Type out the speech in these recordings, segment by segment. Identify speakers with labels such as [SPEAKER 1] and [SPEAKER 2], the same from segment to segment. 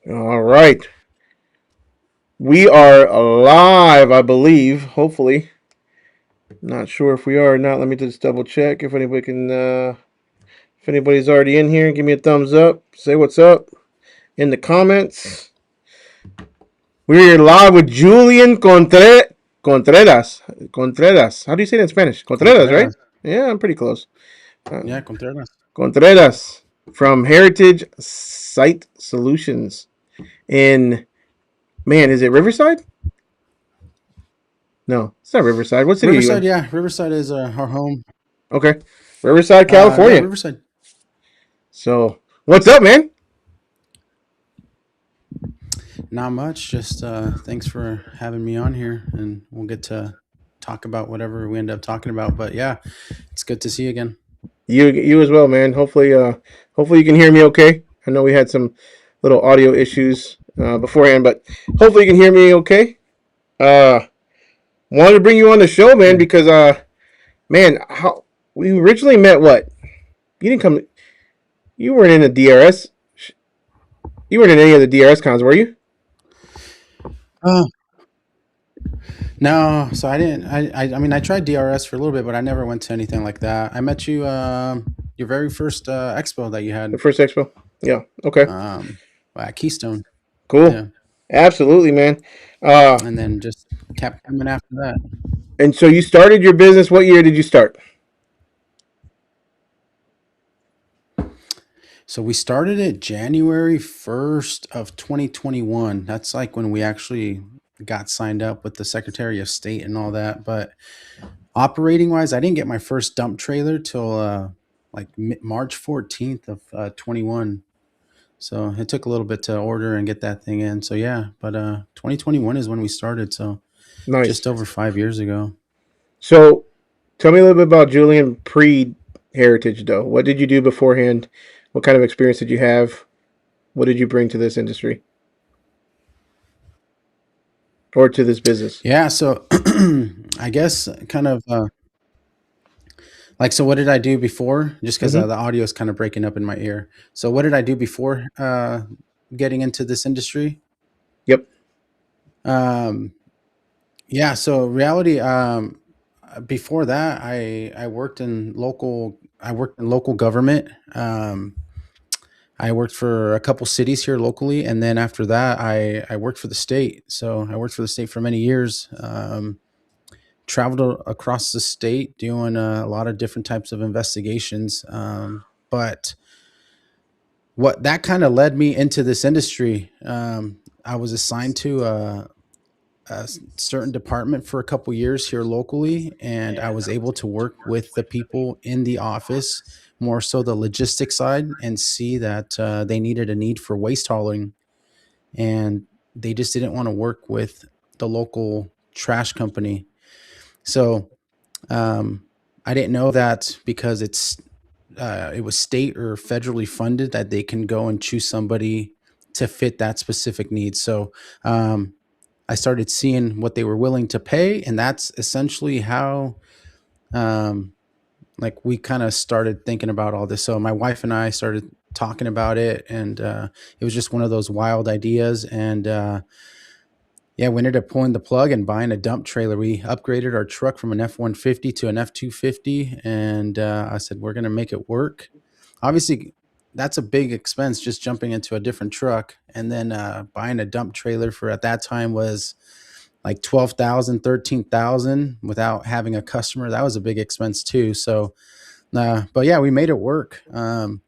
[SPEAKER 1] All right. We are live, I believe. Hopefully. Not sure if we are or not. Let me just double check if anybody can. If anybody's already in here, give me a thumbs up. Say what's up in the comments. We're live with Julian Contreras. Contreras. How do you say it in Spanish? Contreras, right?
[SPEAKER 2] Contreras.
[SPEAKER 1] Yeah, I'm pretty close. Uh,
[SPEAKER 2] Yeah, Contreras.
[SPEAKER 1] Contreras from Heritage Site Solutions in, man, is it Riverside? No, it's not Riverside. What city are you
[SPEAKER 2] Riverside,
[SPEAKER 1] in?
[SPEAKER 2] yeah. Riverside is our home.
[SPEAKER 1] Okay. Riverside,
[SPEAKER 2] Yeah,
[SPEAKER 1] California.
[SPEAKER 2] Riverside.
[SPEAKER 1] So, what's up, man?
[SPEAKER 2] Not much. Just thanks for having me on here, and we'll get to talk about whatever we end up talking about. But yeah, it's good to see you again.
[SPEAKER 1] You as well, man. Hopefully you can hear me okay. I know we had some little audio issues beforehand, but hopefully you can hear me okay. Uh Wanted to bring you on the show, man,
[SPEAKER 2] Yeah.
[SPEAKER 1] because man, how we originally met what? You didn't come you weren't in the DRS. You weren't in any of the DRS cons, were you?
[SPEAKER 2] Oh no, so I didn't. I mean, I tried DRS for a little bit, but I never went to anything like that. I met you your very first expo that you
[SPEAKER 1] The
[SPEAKER 2] had
[SPEAKER 1] first expo? Yeah. Okay.
[SPEAKER 2] um, at Keystone.
[SPEAKER 1] Cool.
[SPEAKER 2] Yeah,
[SPEAKER 1] Absolutely, man. Uh
[SPEAKER 2] and then just kept coming after that.
[SPEAKER 1] and so you started your business. What year did you start?
[SPEAKER 2] So we started it January 1st of 2021. That's like when we actually got signed up with the Secretary of State and all that. But operating wise, I didn't get my first dump trailer till like March 14th of 21. So it took a little bit to order and get that thing in. So yeah, but 2021 is when we started. So
[SPEAKER 1] Nice.
[SPEAKER 2] just over 5 years ago.
[SPEAKER 1] So tell me a little bit about Julian pre Heritage, though. What did you do beforehand? What kind of experience did you have? What did you bring to this industry or to this business?
[SPEAKER 2] Yeah. So I guess kind of like, so what did I do before? Just because
[SPEAKER 1] Mm-hmm.
[SPEAKER 2] the audio is kind of breaking up in my ear. So what did I do before getting into this industry?
[SPEAKER 1] Yep.
[SPEAKER 2] Um, yeah. So reality. Before that, I worked in local government. I worked for a couple cities here locally, and then after that, I worked for the state. So I worked for the state for many years. Traveled across the state doing a lot of different types of investigations. But what that kind of led me into this industry. I was assigned to a certain department for a couple years here locally, and I was able to work with the people in the office, more so the logistics side, and see that they needed a need for waste hauling, and they just didn't want to work with the local trash company. So um, I didn't know that because it was state or federally funded that they can go and choose somebody to fit that specific need. So um, I started seeing what they were willing to pay, and that's essentially how um, like we kind of started thinking about all this. So my wife and I started talking about it, and it was just one of those wild ideas. And yeah, we ended up pulling the plug and buying a dump trailer. We upgraded our truck from an F-150 to an F-250, and I said we're going to make it work. Obviously, that's a big expense just jumping into a different truck, and then buying a dump trailer for at that time was like 12,000, 13,000 without having a customer. That was a big expense too. So, but yeah, we made it work. And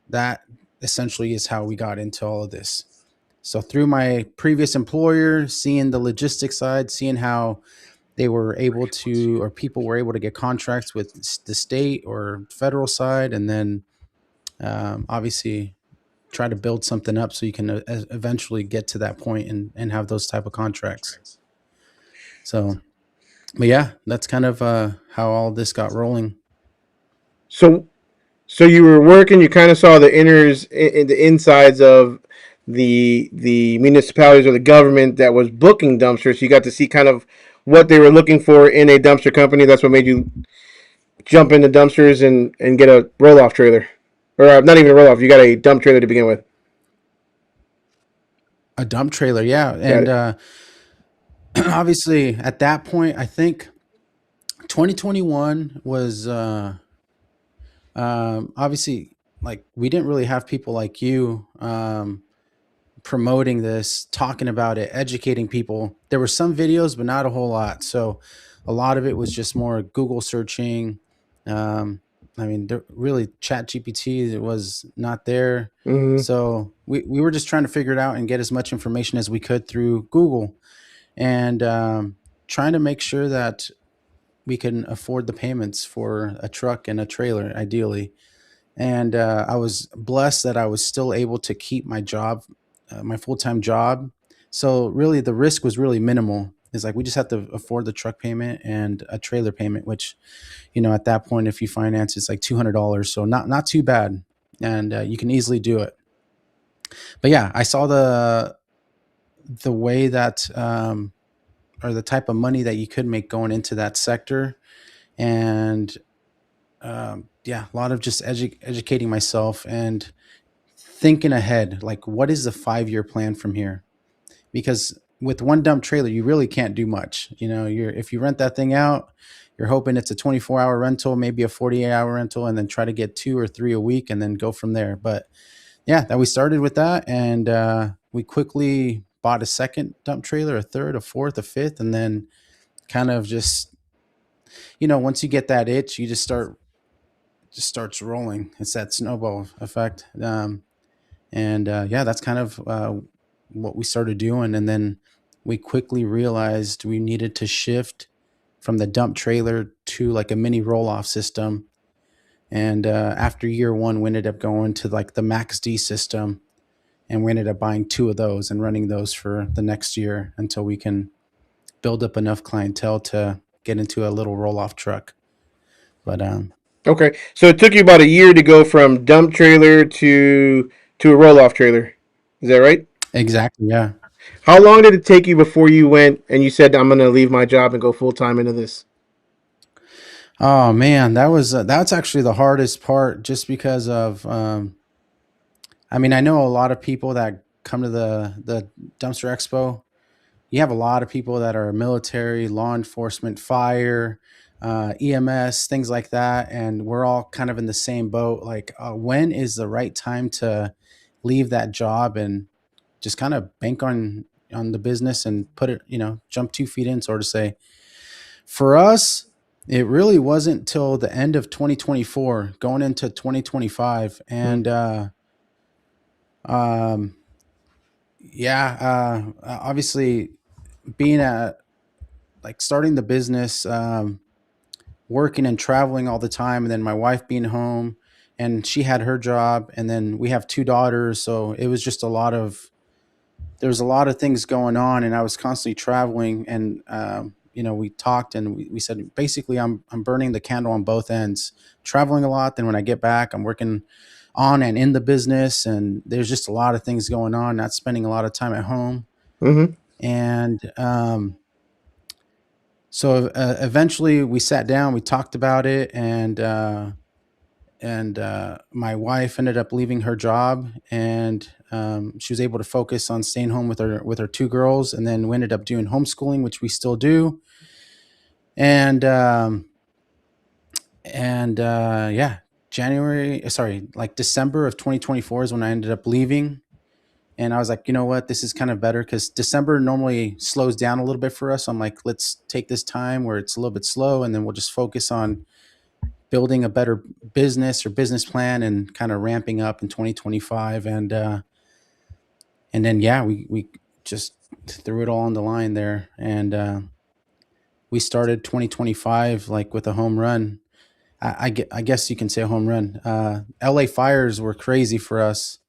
[SPEAKER 2] that essentially is how we got into all of this. So through my previous employer, seeing the logistics side, seeing how they were able to, or people were able to get contracts with the state or federal side, and then obviously try to build something up so you can eventually get to that point and have those type of contracts. So, but yeah, that's kind of how all this got rolling.
[SPEAKER 1] So so you were working. You kind of saw the inners, in the insides of the municipalities or the government that was booking dumpsters. You got to see kind of what they were looking for in a dumpster company. That's what made you jump into dumpsters and get a roll off trailer, or not even a roll off. You got a dump trailer to begin with.
[SPEAKER 2] A dump trailer, yeah.
[SPEAKER 1] Got
[SPEAKER 2] And
[SPEAKER 1] it.
[SPEAKER 2] obviously, at that point, I think 2021 was obviously, like, we didn't really have people like you promoting this, talking about it, educating people. There were some videos, but not a whole lot. So a lot of it was just more Google searching. Um, I mean, really, Chat GPT was not there.
[SPEAKER 1] Hmm.
[SPEAKER 2] So we were just trying to figure it out and get as much information as we could through Google, and trying to make sure that we can afford the payments for a truck and a trailer, ideally. And I was blessed that I was still able to keep my job, my full time job. So really, the risk was really minimal. It's like we just have to afford the truck payment and a trailer payment, which, at that point, if you finance, it's like $200. So not too bad, and you can easily do it. But yeah, I saw the way that or the type of money that you could make going into that sector, and yeah, a lot of just educating myself and thinking ahead, like, what is the 5-year plan from here? Because with one dump trailer, you really can't do much. You're if you rent that thing out, you're hoping it's a 24-hour rental, maybe a 48-hour rental, and then try to get 2 or 3 a week and then go from there. But yeah, that we started with that, and we quickly bought a second dump trailer, a third, a fourth, a fifth, and then kind of just, once you get that itch, you just starts rolling. It's that snowball effect. And yeah, that's kind of what we started doing. And then we quickly realized we needed to shift from the dump trailer to like a mini roll off system. And after year one, we ended up going to like the Max D system, and we ended up buying two of those and running those for the next year until we can build up enough clientele to get into a little roll off truck. But
[SPEAKER 1] Okay, so it took you about a year to go from dump trailer to a roll off trailer. Is that right?
[SPEAKER 2] exactly, yeah.
[SPEAKER 1] How long did it take you before you went and you said, "I'm going to leave my job and go full time into this"?
[SPEAKER 2] Oh man, that's actually the hardest part, just because of I mean, I know a lot of people that come to the dumpster expo. You have a lot of people that are military, law enforcement, fire, EMS, things like that, and we're all kind of in the same boat. Like, when is the right time to leave that job and just kind of bank on the business and put it, jump 2 feet in, sort of say. For us, it really wasn't till the end of 2024, going into 2025,
[SPEAKER 1] Hmm.
[SPEAKER 2] and um, yeah, obviously being at like starting the business, working and traveling all the time, and then my wife being home, and she had her job, and then we have two daughters, so it was just a lot of there was a lot of things going on, and I was constantly traveling, and we talked, and we said basically I'm burning the candle on both ends, traveling a lot. Then when I get back, I'm working on and in the business, and there's just a lot of things going on, not spending a lot of time at home.
[SPEAKER 1] Hmm.
[SPEAKER 2] And so eventually we sat down, we talked about it, and my wife ended up leaving her job, and she was able to focus on staying home with her two girls, and then we ended up doing homeschooling, which we still do. And yeah, like December of 2024 is when I ended up leaving. And I was like, you know what, this is kind of better, because December normally slows down a little bit for us. So I'm like, let's take this time where it's a little bit slow, and then we'll just focus on building a better business or business plan and kind of ramping up in 2025. And then yeah, we just threw it all on the line there, and we started 2025 like with a home run. I guess you can say a home run. LA fires were crazy for us.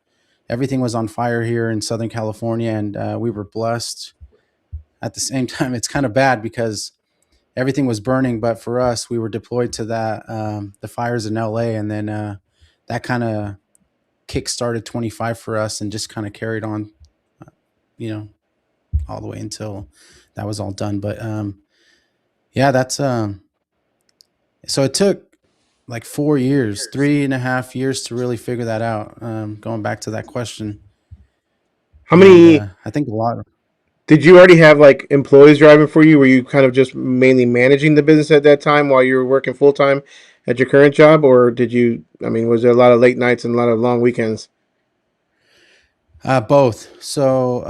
[SPEAKER 2] Everything was on fire here in Southern California, and we were blessed. At the same time, it's kind of bad because everything was burning, but for us, we were deployed to the fires in LA, and then that kind of kick started 25 for us, and just kind of carried on, you know, all the way until that was all done. But yeah, that's so it took like 4 years, 3.5 years to really figure that out. Going back to that question.
[SPEAKER 1] How
[SPEAKER 2] and
[SPEAKER 1] many
[SPEAKER 2] I think a lot.
[SPEAKER 1] did you already have like employees driving for you? Were you kind of just mainly managing the business at that time while you were working full time at your current job, or did you? I mean, was there a lot of late nights and a lot of long weekends?
[SPEAKER 2] Both. So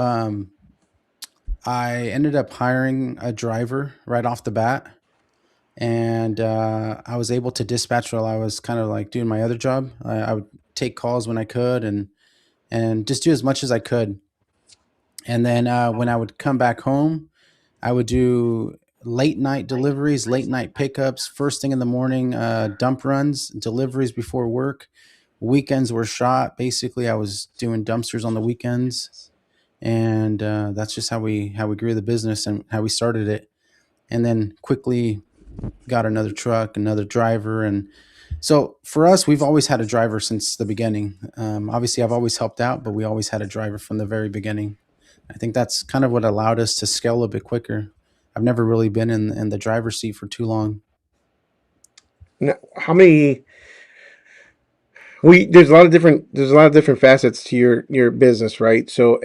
[SPEAKER 2] I ended up hiring a driver right off the bat, and I was able to dispatch while I was kind of like doing my other job. I would take calls when I could, and just do as much as I could. And then when I would come back home, I would do late night deliveries, late night pickups, first thing in the morning, dump runs, deliveries before work. Weekends were shot. Basically, I was doing dumpsters on the weekends, and that's just how we grew the business and how we started it. And then quickly got another truck, another driver, and so for us, we've always had a driver since the beginning. Obviously, I've always helped out, but we always had a driver from the very beginning. I think that's kind of what allowed us to scale a bit quicker. I've never really been in the driver's seat for too long.
[SPEAKER 1] How many? We there's a lot of different facets to your business, right? So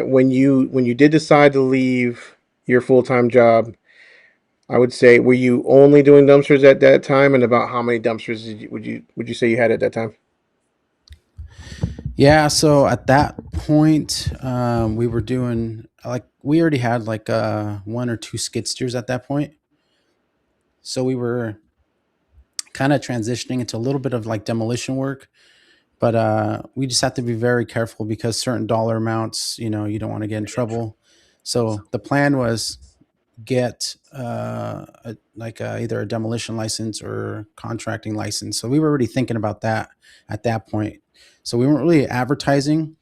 [SPEAKER 1] when you did decide to leave your full time job, I would say, were you only doing dumpsters at that time, and about how many dumpsters would you say you had at that time?
[SPEAKER 2] Yeah, so at that point, we were doing like we already had like one or two skid steers at that point. So we were kind of transitioning into a little bit of like demolition work, but we just have to be very careful because certain dollar amounts, you don't want to get in trouble. So the plan was get either a demolition license or contracting license. So we were already thinking about that at that point. So we weren't really advertising.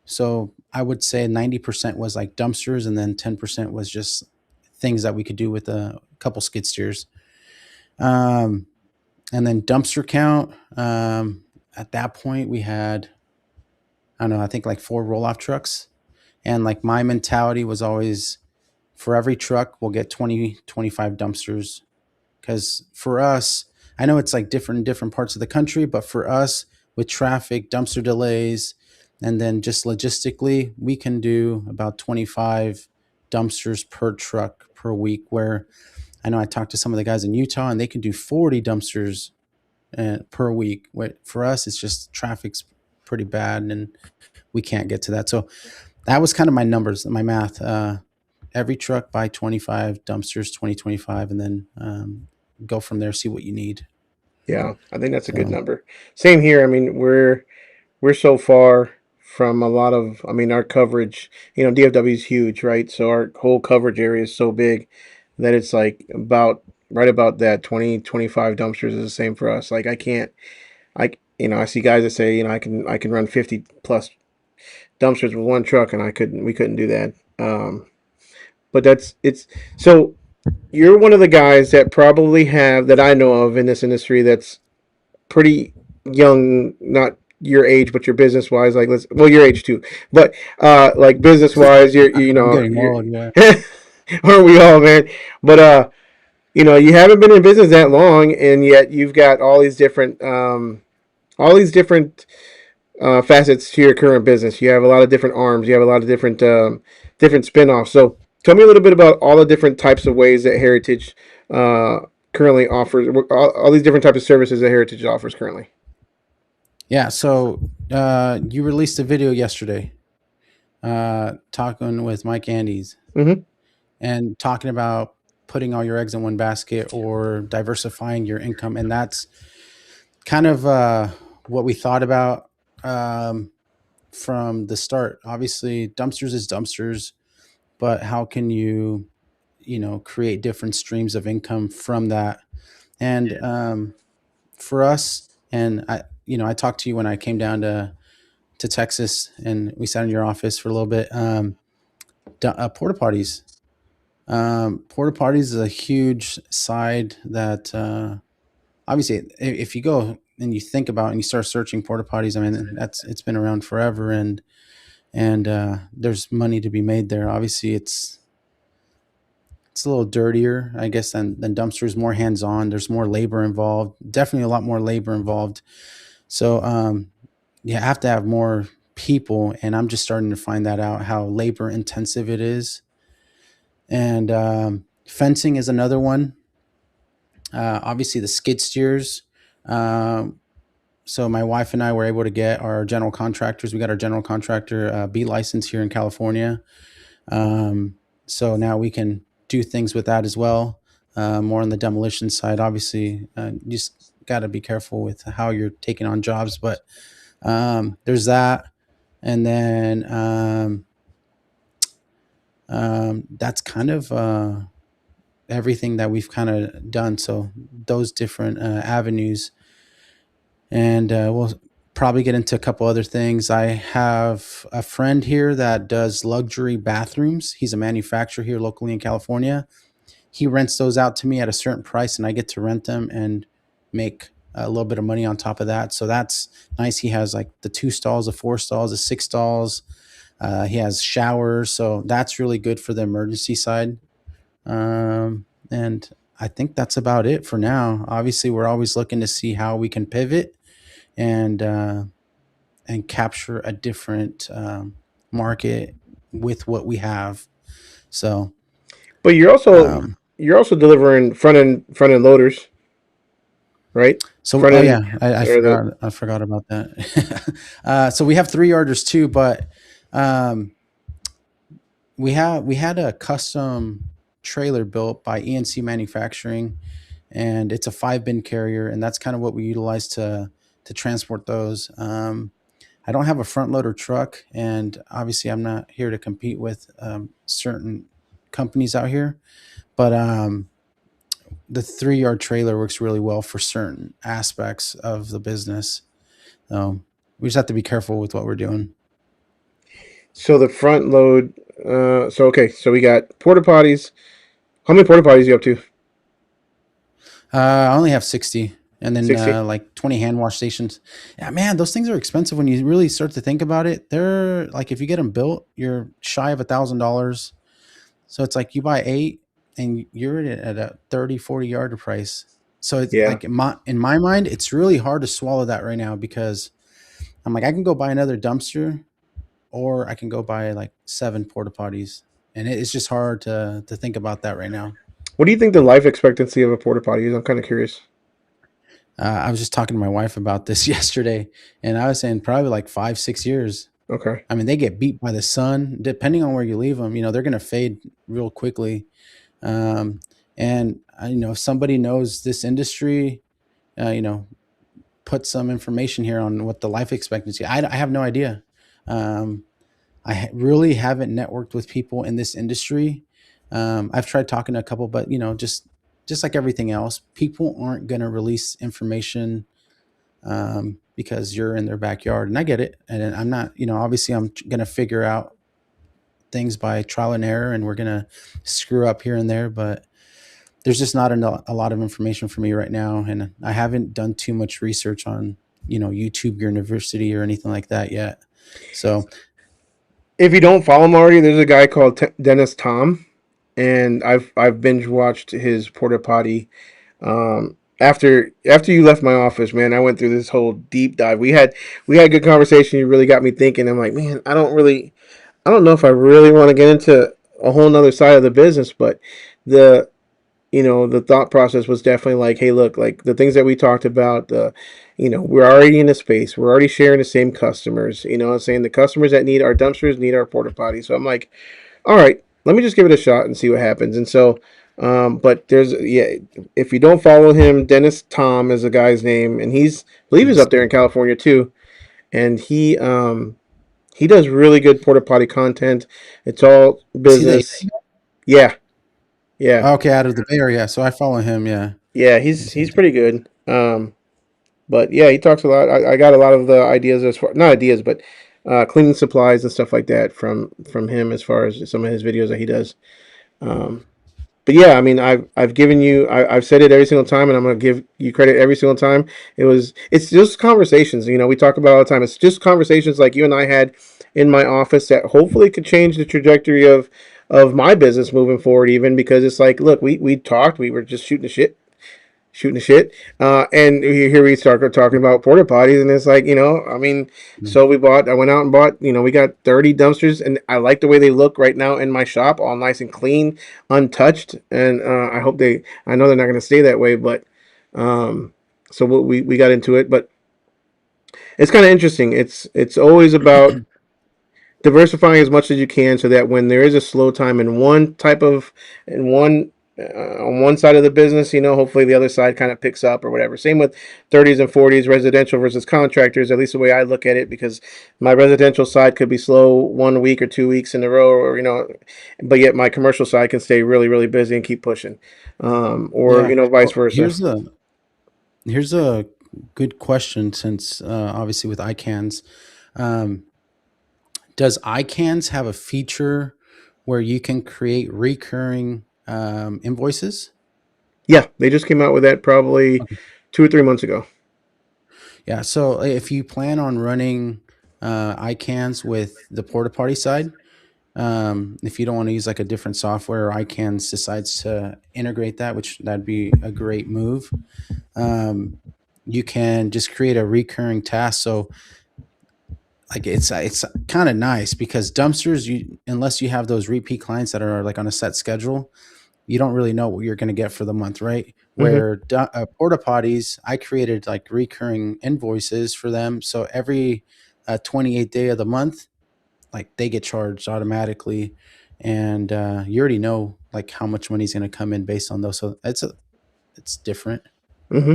[SPEAKER 2] So I would say 90% was like dumpsters, and then 10% was just things that we could do with a couple skid steers. Um, and then dumpster count. At that point, we had, I don't know, I think like four roll off trucks. And like my mentality was always for every truck, we'll get 20, 25 dumpsters. Because for us, I know it's like different in different parts of the country, but for us, with traffic, dumpster delays, and then just logistically, we can do about 25 dumpsters per truck per week. Where I know I talked to some of the guys in Utah and they can do 40 dumpsters per week. For us, it's just traffic's pretty bad and we can't get to that. So that was kind of my numbers, my math. Every truck buy 25 dumpsters, 2025, and then go from there, see what you need.
[SPEAKER 1] Yeah, I think that's a good
[SPEAKER 2] So,
[SPEAKER 1] number. Same here. I mean, we're so far from a lot of. I mean, our coverage. DFW is huge, right? So our whole coverage area is so big that it's like about right about that 20 25 dumpsters is the same for us. Like I can't. I see guys that say I can run 50 plus dumpsters with one truck, and we couldn't do that. But that's it's so you're one of the guys that probably have that I know of in this industry that's pretty young, not your age, but your business wise. Like your age too, but like business wise,
[SPEAKER 2] I'm getting old. Yeah.
[SPEAKER 1] aren't we all, man? But you haven't been in business that long, and yet you've got all these different facets to your current business. You have a lot of different arms. You have a lot of different spin-offs. So tell me a little bit about all the different types of ways that Heritage uh, currently offers, all these different types of services that Heritage offers currently.
[SPEAKER 2] Yeah. So you released a video yesterday talking with Mike Andes
[SPEAKER 1] Mm-hmm.
[SPEAKER 2] and talking about putting all your eggs in one basket or diversifying your income. And that's kind of what we thought about um, from the start. Obviously, dumpsters is dumpsters, but how can you, create different streams of income from that? And for us, and I talked to you when I came down to Texas, and we sat in your office for a little bit. Porta potties. Porta potties is a huge side that obviously, if you go and you think about and you start searching porta potties, I mean it's been around forever, and there's money to be made there. Obviously, it's a little dirtier, I guess, than dumpsters. More hands on. There's more labor involved. Definitely a lot more labor involved. So you have to have more people, and I'm just starting to find that out how labor intensive it is. And fencing is another one. Obviously, the skid steers. Um, so my wife and I were able to get our general contractors. We got our general contractor B license here in California. Um, so now we can do things with that as well. More on the demolition side. Obviously, you just got to be careful with how you're taking on jobs, but there's that. And then that's kind of everything that we've kind of done. So those different avenues, and we'll probably get into a couple other things. I have a friend here that does luxury bathrooms. He's a manufacturer here locally in California. He rents those out to me at a certain price, and I get to rent them and make a little bit of money on top of that. So that's nice. He has like the 2 stalls, the 4 stalls, the 6 stalls. He has showers, so that's really good for the emergency side. And I think that's about it for now. Obviously, we're always looking to see how we can pivot and capture a different market with what we have. So,
[SPEAKER 1] But
[SPEAKER 2] um,
[SPEAKER 1] you're also delivering front end loaders, right?
[SPEAKER 2] so
[SPEAKER 1] Front
[SPEAKER 2] oh
[SPEAKER 1] end
[SPEAKER 2] yeah,
[SPEAKER 1] or the
[SPEAKER 2] I forgot about that. So we have 3 yarders too, but um, we had a custom trailer built by ENC Manufacturing, and it's a 5 bin carrier, and that's kind of what we utilize to transport those. I don't have a front loader truck, and obviously, I'm not here to compete with certain companies out here. But the 3 yard trailer works really well for certain aspects of the business. So we just have to be careful with what we're doing.
[SPEAKER 1] so the front load. So okay, so we got porta potties. How many porta potties are you up to?
[SPEAKER 2] I only have 60, and then
[SPEAKER 1] 60.
[SPEAKER 2] like 20 hand wash stations. Yeah, man, those things are expensive when you really start to think about it. They're like, if you get them built, you're shy of $1,000. So it's like you buy 8 and you're at a 30, 40 yarder price. So it's
[SPEAKER 1] Yeah.
[SPEAKER 2] like in my mind, it's really hard to swallow that right now because I'm like, I can go buy another dumpster or I can go buy like 7 porta potties. And it's just hard to think about that right now.
[SPEAKER 1] What do you think the life expectancy of a porta potty is? I'm kind of curious.
[SPEAKER 2] I was just talking to my wife about this yesterday, and I was saying probably like 5, 6 years.
[SPEAKER 1] Okay.
[SPEAKER 2] I mean, they get beat by the sun. Depending on where you leave them, they're going to fade real quickly. Um, and if somebody knows this industry, uh, you know, put some information here on what the life expectancy. I have no idea. Um, really haven't networked with people in this industry. I've tried talking to a couple, but just like everything else, people aren't going to release information because you're in their backyard, and I get it. And I'm not, obviously, I'm going to figure out things by trial and error, and we're going to screw up here and there, but there's just not a lot of information for me right now, and I haven't done too much research on YouTube University or anything like that yet. So
[SPEAKER 1] If you don't follow him already, there's a guy called Dennis Tom, and I've binge watched his porta potty. After you left my office, man, I went through this whole deep dive. We had a good conversation. You really got me thinking. I'm like, man, I don't know if I really want to get into a whole nother side of the business, but the the thought process was definitely like, hey, look, like the things that we talked about, we're already in a space, we're already sharing the same customers. I'm saying the customers that need our dumpsters need our porta potty. So I'm like, all right, let me just give it a shot and see what happens. And so, but if you don't follow him, Dennis Tom is the guy's name, and I believe he's
[SPEAKER 2] yes.
[SPEAKER 1] up there in California too, and he does really good porta potty content. It's all
[SPEAKER 2] Is he the
[SPEAKER 1] business. Yeah, yeah.
[SPEAKER 2] okay out of the Bay Area? So I follow him. Yeah.
[SPEAKER 1] Yeah,
[SPEAKER 2] Let's see.
[SPEAKER 1] he's pretty good. But yeah, he talks a lot. I got a lot of the ideas as far not ideas, but cleaning supplies and stuff like that from him as far as some of his videos that he does. Um, but yeah, I mean, I've given you, I've said it every single time, and I'm gonna give you credit every single time. It's just conversations. We talk about all the time. It's just conversations like you and I had in my office that hopefully could change the trajectory of my business moving forward. Even because it's like, look, we talked, we were just shooting the shit. And here we start talking about porta potties, and it's like, I mean,
[SPEAKER 2] Mm.
[SPEAKER 1] so I went out and bought, we got 30 dumpsters, and I like the way they look right now in my shop, all nice and clean, untouched. And I know they're not going to stay that way, but um, so we got into it, but it's kind of interesting. It's always about diversifying as much as you can so that when there is a slow time in one on one side of the business, hopefully the other side kind of picks up or whatever. Same with 30s and 40s, residential versus contractors, at least the way I look at it, because my residential side could be slow 1 week or 2 weeks in a row, or but yet my commercial side can stay really, really busy and keep pushing, or
[SPEAKER 2] Yeah.
[SPEAKER 1] vice
[SPEAKER 2] Well,
[SPEAKER 1] versa.
[SPEAKER 2] here's a good question since obviously with ICANNs. Um, does ICANNs have a feature where you can create recurring invoices?
[SPEAKER 1] Yeah, they just came out with that probably 2 or 3 months ago.
[SPEAKER 2] Yeah. So if you plan on running ICANNs with the porta potty side, if you don't want to use like a different software, or ICANNs decides to integrate that, which that'd be a great move. Um, you can just create a recurring task. So like it's kind of nice because dumpsters, you unless you have those repeat clients that are like on a set schedule, you don't really know what you're going to get for the month, right?
[SPEAKER 1] Hmm.
[SPEAKER 2] Where porta potties, I created like recurring invoices for them. So every 28th day of the month, like they get charged automatically, and you already know like how much money's going to come in based on those. So it's different.
[SPEAKER 1] Hmm.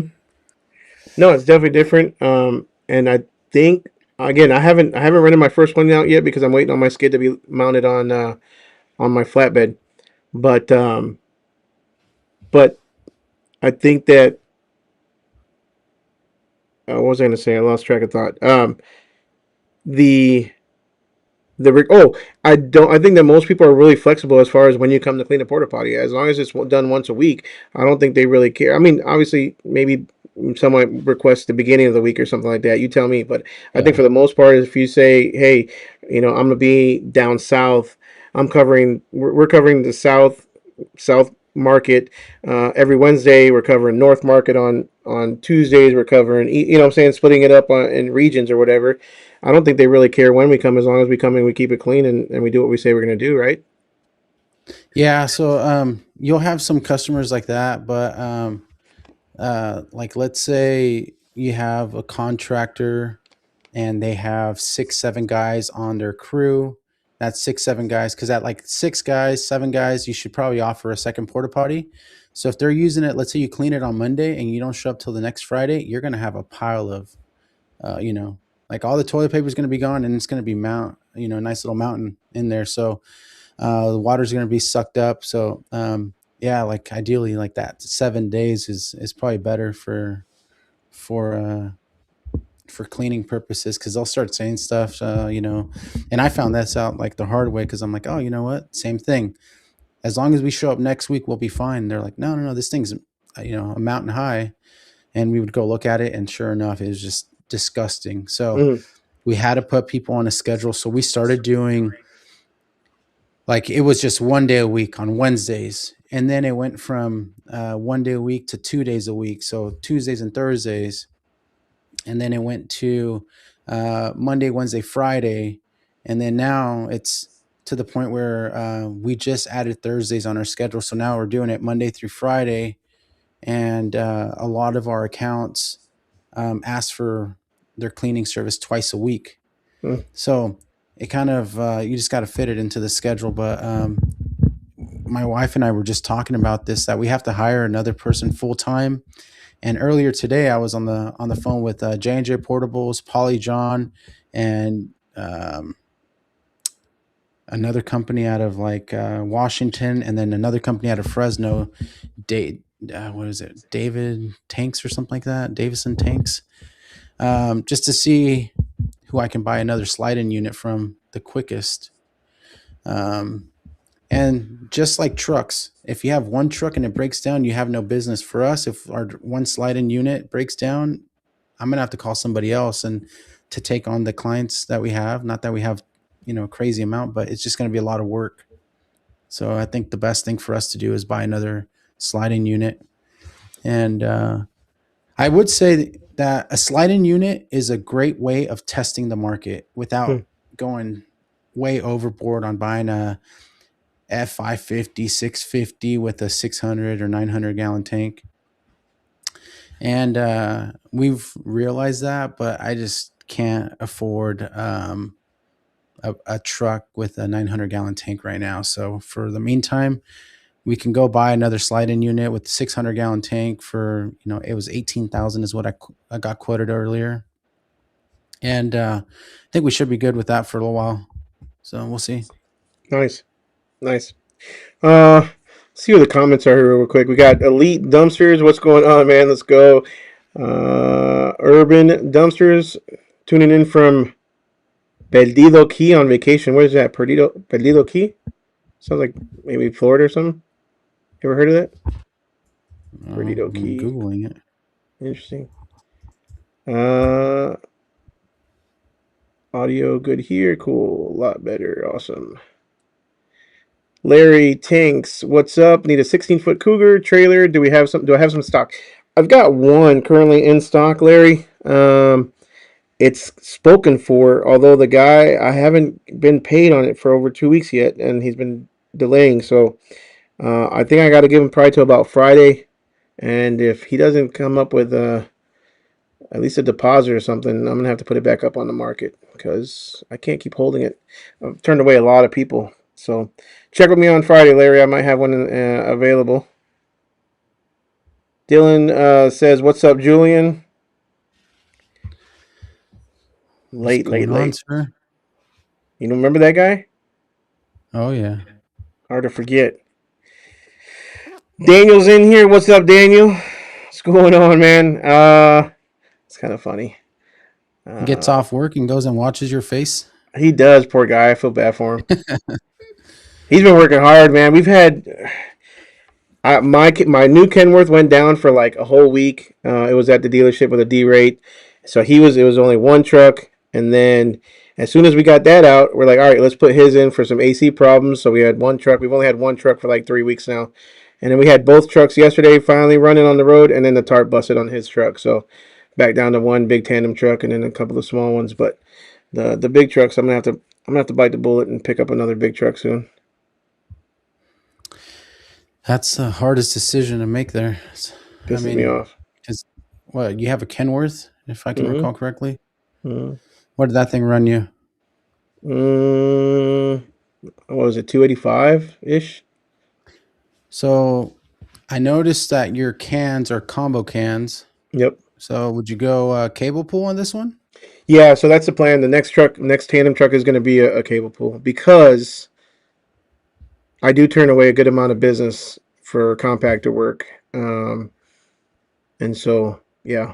[SPEAKER 1] No, it's definitely different. And I think again, I haven't rented my first one out yet because I'm waiting on my skid to be mounted on my flatbed. But but I think that what was I going to say? I lost track of thought. The oh, I don't. I think that most people are really flexible as far as when you come to clean a porta potty. As long as it's done once a week, I don't think they really care. I mean, obviously, maybe someone requests the beginning of the week or something like that. You tell me, but I think
[SPEAKER 2] Yeah.
[SPEAKER 1] for the most part, if you say, "Hey, I'm gonna be down south. We're covering the South Market every Wednesday. We're covering North Market on Tuesdays. We're covering, what I'm saying, splitting it up in regions or whatever. I don't think they really care when we come, as long as we come and we keep it clean and we do what we say we're going to do, right?
[SPEAKER 2] Yeah. So you'll have some customers like that, but like let's say you have a contractor and they have 6, 7 guys on their crew. That's 6, 7 guys. Cause at like 6 guys, 7 guys, you should probably offer a second porta potty. So if they're using it, let's say you clean it on Monday and you don't show up till the next Friday, you're going to have a pile of, you know, like all the toilet paper is going to be gone and it's going to be a nice little mountain in there. So the water's going to be sucked up. So yeah, like ideally like that 7 days is probably better for uh, for cleaning purposes because they'll start saying stuff, and I found this out like the hard way because I'm like, oh, you know what? Same thing. As long as we show up next week, we'll be fine. They're like, no, no, no, this thing's, a mountain high. And we would go look at it. And sure enough, it was just disgusting. So
[SPEAKER 1] Mm-hmm.
[SPEAKER 2] we had to put people on a schedule. So we started doing like it was just one day a week on Wednesdays. And then it went from one day a week to 2 days a week. So Tuesdays and Thursdays, and then it went to Monday, Wednesday, Friday, and then now it's to the point where we just added Thursdays on our schedule. So now we're doing it Monday through Friday, and a lot of our accounts ask for their cleaning service twice a week. So it kind of you just got to fit it into the schedule. But my wife and I were just talking about this that we have to hire another person full time, and earlier today, I was on the phone with J&J Portables, Polly John, and another company out of like Washington, and then another company out of Fresno. What is it? David Tanks or something like that. Davison Tanks. Just to see who I can buy another slide-in unit from the quickest. Um, and just like trucks, if you have one truck and it breaks down, you have no business. For us, if our one slide-in unit breaks down, I'm gonna have to call somebody else and to take on the clients that we have. Not that we have, a crazy amount, but it's just gonna be a lot of work. So I think the best thing for us to do is buy another sliding unit. And I would say that a slide-in unit is a great way of testing the market
[SPEAKER 1] Hmm.
[SPEAKER 2] without going way overboard on buying a F550, 650 with a 600 or 900 gallon tank. And we've realized that, but I just can't afford a truck with a 900 gallon tank right now. So for the meantime, we can go buy another slide-in unit with a 600 gallon tank for, it was 18,000 is what I got quoted earlier. And I think we should be good with that for a little while. So we'll see.
[SPEAKER 1] Nice, nice. See what the comments are here real quick. We got Elite Dumpsters. What's going on, man? Let's go. Urban Dumpsters tuning in from Perdido Key on vacation. Where is that? Perdido Key? Sounds like maybe Florida or something. You ever heard of that? Perdido
[SPEAKER 2] I'm
[SPEAKER 1] Key.
[SPEAKER 2] Googling it.
[SPEAKER 1] Interesting. Uh, audio good here. Cool. A lot better. Awesome. Larry Tanks, what's up? Need a 16-foot Cougar trailer. Do we have some? Do I have some stock? I've got one currently in stock, Larry. It's spoken for, although the guy I haven't been paid on it for over 2 weeks yet, and he's been delaying. So I think I got to give him probably till about Friday, and if he doesn't come up with at least a deposit or something, I'm gonna have to put it back up on the market because I can't keep holding it. I've turned away a lot of people, so check with me on Friday, Larry. I might have one available. Dylan says, "What's up, Julian?"
[SPEAKER 2] What's
[SPEAKER 1] Late, late,
[SPEAKER 2] going on,
[SPEAKER 1] late.
[SPEAKER 2] sir?
[SPEAKER 1] You don't remember that guy?
[SPEAKER 2] Oh, yeah.
[SPEAKER 1] Hard to forget. Daniel's in here. What's up, Daniel? What's going on, man? It's kind of funny.
[SPEAKER 2] Gets
[SPEAKER 1] Uh,
[SPEAKER 2] off work and goes and watches your face.
[SPEAKER 1] he does, poor guy. I feel bad for him. He's been working hard, man. We've had my new Kenworth went down for like a whole week. It was at the dealership with a D rate, so he was. It was only one truck, and then as soon as we got that out, we're like, all right, let's put his in for some AC problems. So we had one truck. We've only had one truck for like 3 weeks now, and then we had both trucks yesterday finally running on the road, and then the tarp busted on his truck. So back down to one big tandem truck and then a couple of small ones. But the big trucks, I'm gonna have to bite the bullet and pick up another big truck soon.
[SPEAKER 2] That's the hardest decision to make there. I
[SPEAKER 1] Pisses me
[SPEAKER 2] mean,
[SPEAKER 1] off.
[SPEAKER 2] because what, you have a Kenworth, if I can
[SPEAKER 1] Mm-hmm.
[SPEAKER 2] recall correctly.
[SPEAKER 1] Mm-hmm.
[SPEAKER 2] What did that thing run you?
[SPEAKER 1] Mm, what was it, 285 ish?
[SPEAKER 2] So I noticed that your cans are combo cans.
[SPEAKER 1] Yep.
[SPEAKER 2] So would you go cable pull on this one?
[SPEAKER 1] Yeah, so that's the plan. The next tandem truck is going to be a cable pull because I do turn away a good amount of business for compactor work. And so, yeah,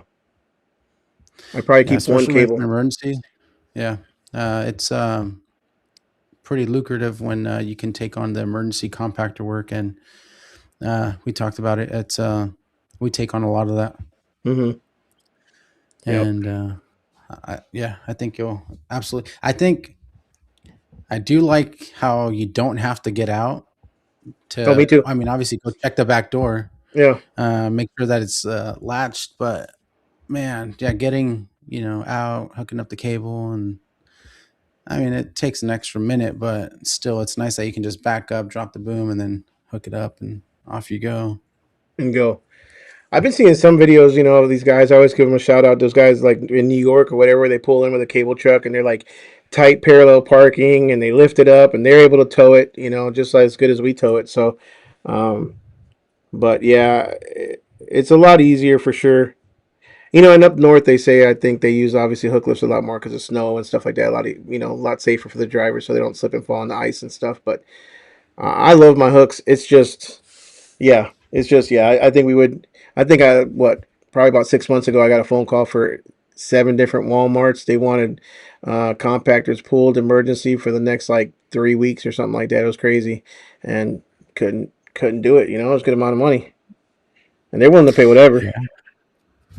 [SPEAKER 1] I probably
[SPEAKER 2] Yeah,
[SPEAKER 1] keep one
[SPEAKER 2] especially when it's an
[SPEAKER 1] cable.
[SPEAKER 2] emergency. Yeah, it's pretty lucrative when you can take on the emergency compactor work, and we talked about it. It's we take on a lot of that,
[SPEAKER 1] Mm-hmm. Yep.
[SPEAKER 2] and yeah, I think you'll absolutely. I think I do like how you don't have to get out
[SPEAKER 1] Oh, me
[SPEAKER 2] to.
[SPEAKER 1] too.
[SPEAKER 2] I mean, obviously, go check the back door,
[SPEAKER 1] Yeah.
[SPEAKER 2] make sure that it's latched. But man, yeah, getting out, hooking up the cable, and I mean, it takes an extra minute, but still, it's nice that you can just back up, drop the boom, and then hook it up, and off you go.
[SPEAKER 1] And go. I've been seeing some videos, of these guys. I always give them a shout out. Those guys, like in New York or whatever, they pull in with a cable truck and they're like tight parallel parking and they lift it up and they're able to tow it, just as good as we tow it. So, um, but yeah, it's a lot easier for sure. And up north, they say I think they use obviously hook lifts a lot more because of snow and stuff like that. A lot safer for the drivers so they don't slip and fall on the ice and stuff. But I love my hooks. Yeah. I think we would. I think probably about 6 months ago, I got a phone call for 7 different WalMarts. They wanted compactors pulled emergency for the next like 3 weeks or something like that. It was crazy, and couldn't do it. It was a good amount of money, and they're willing to pay whatever.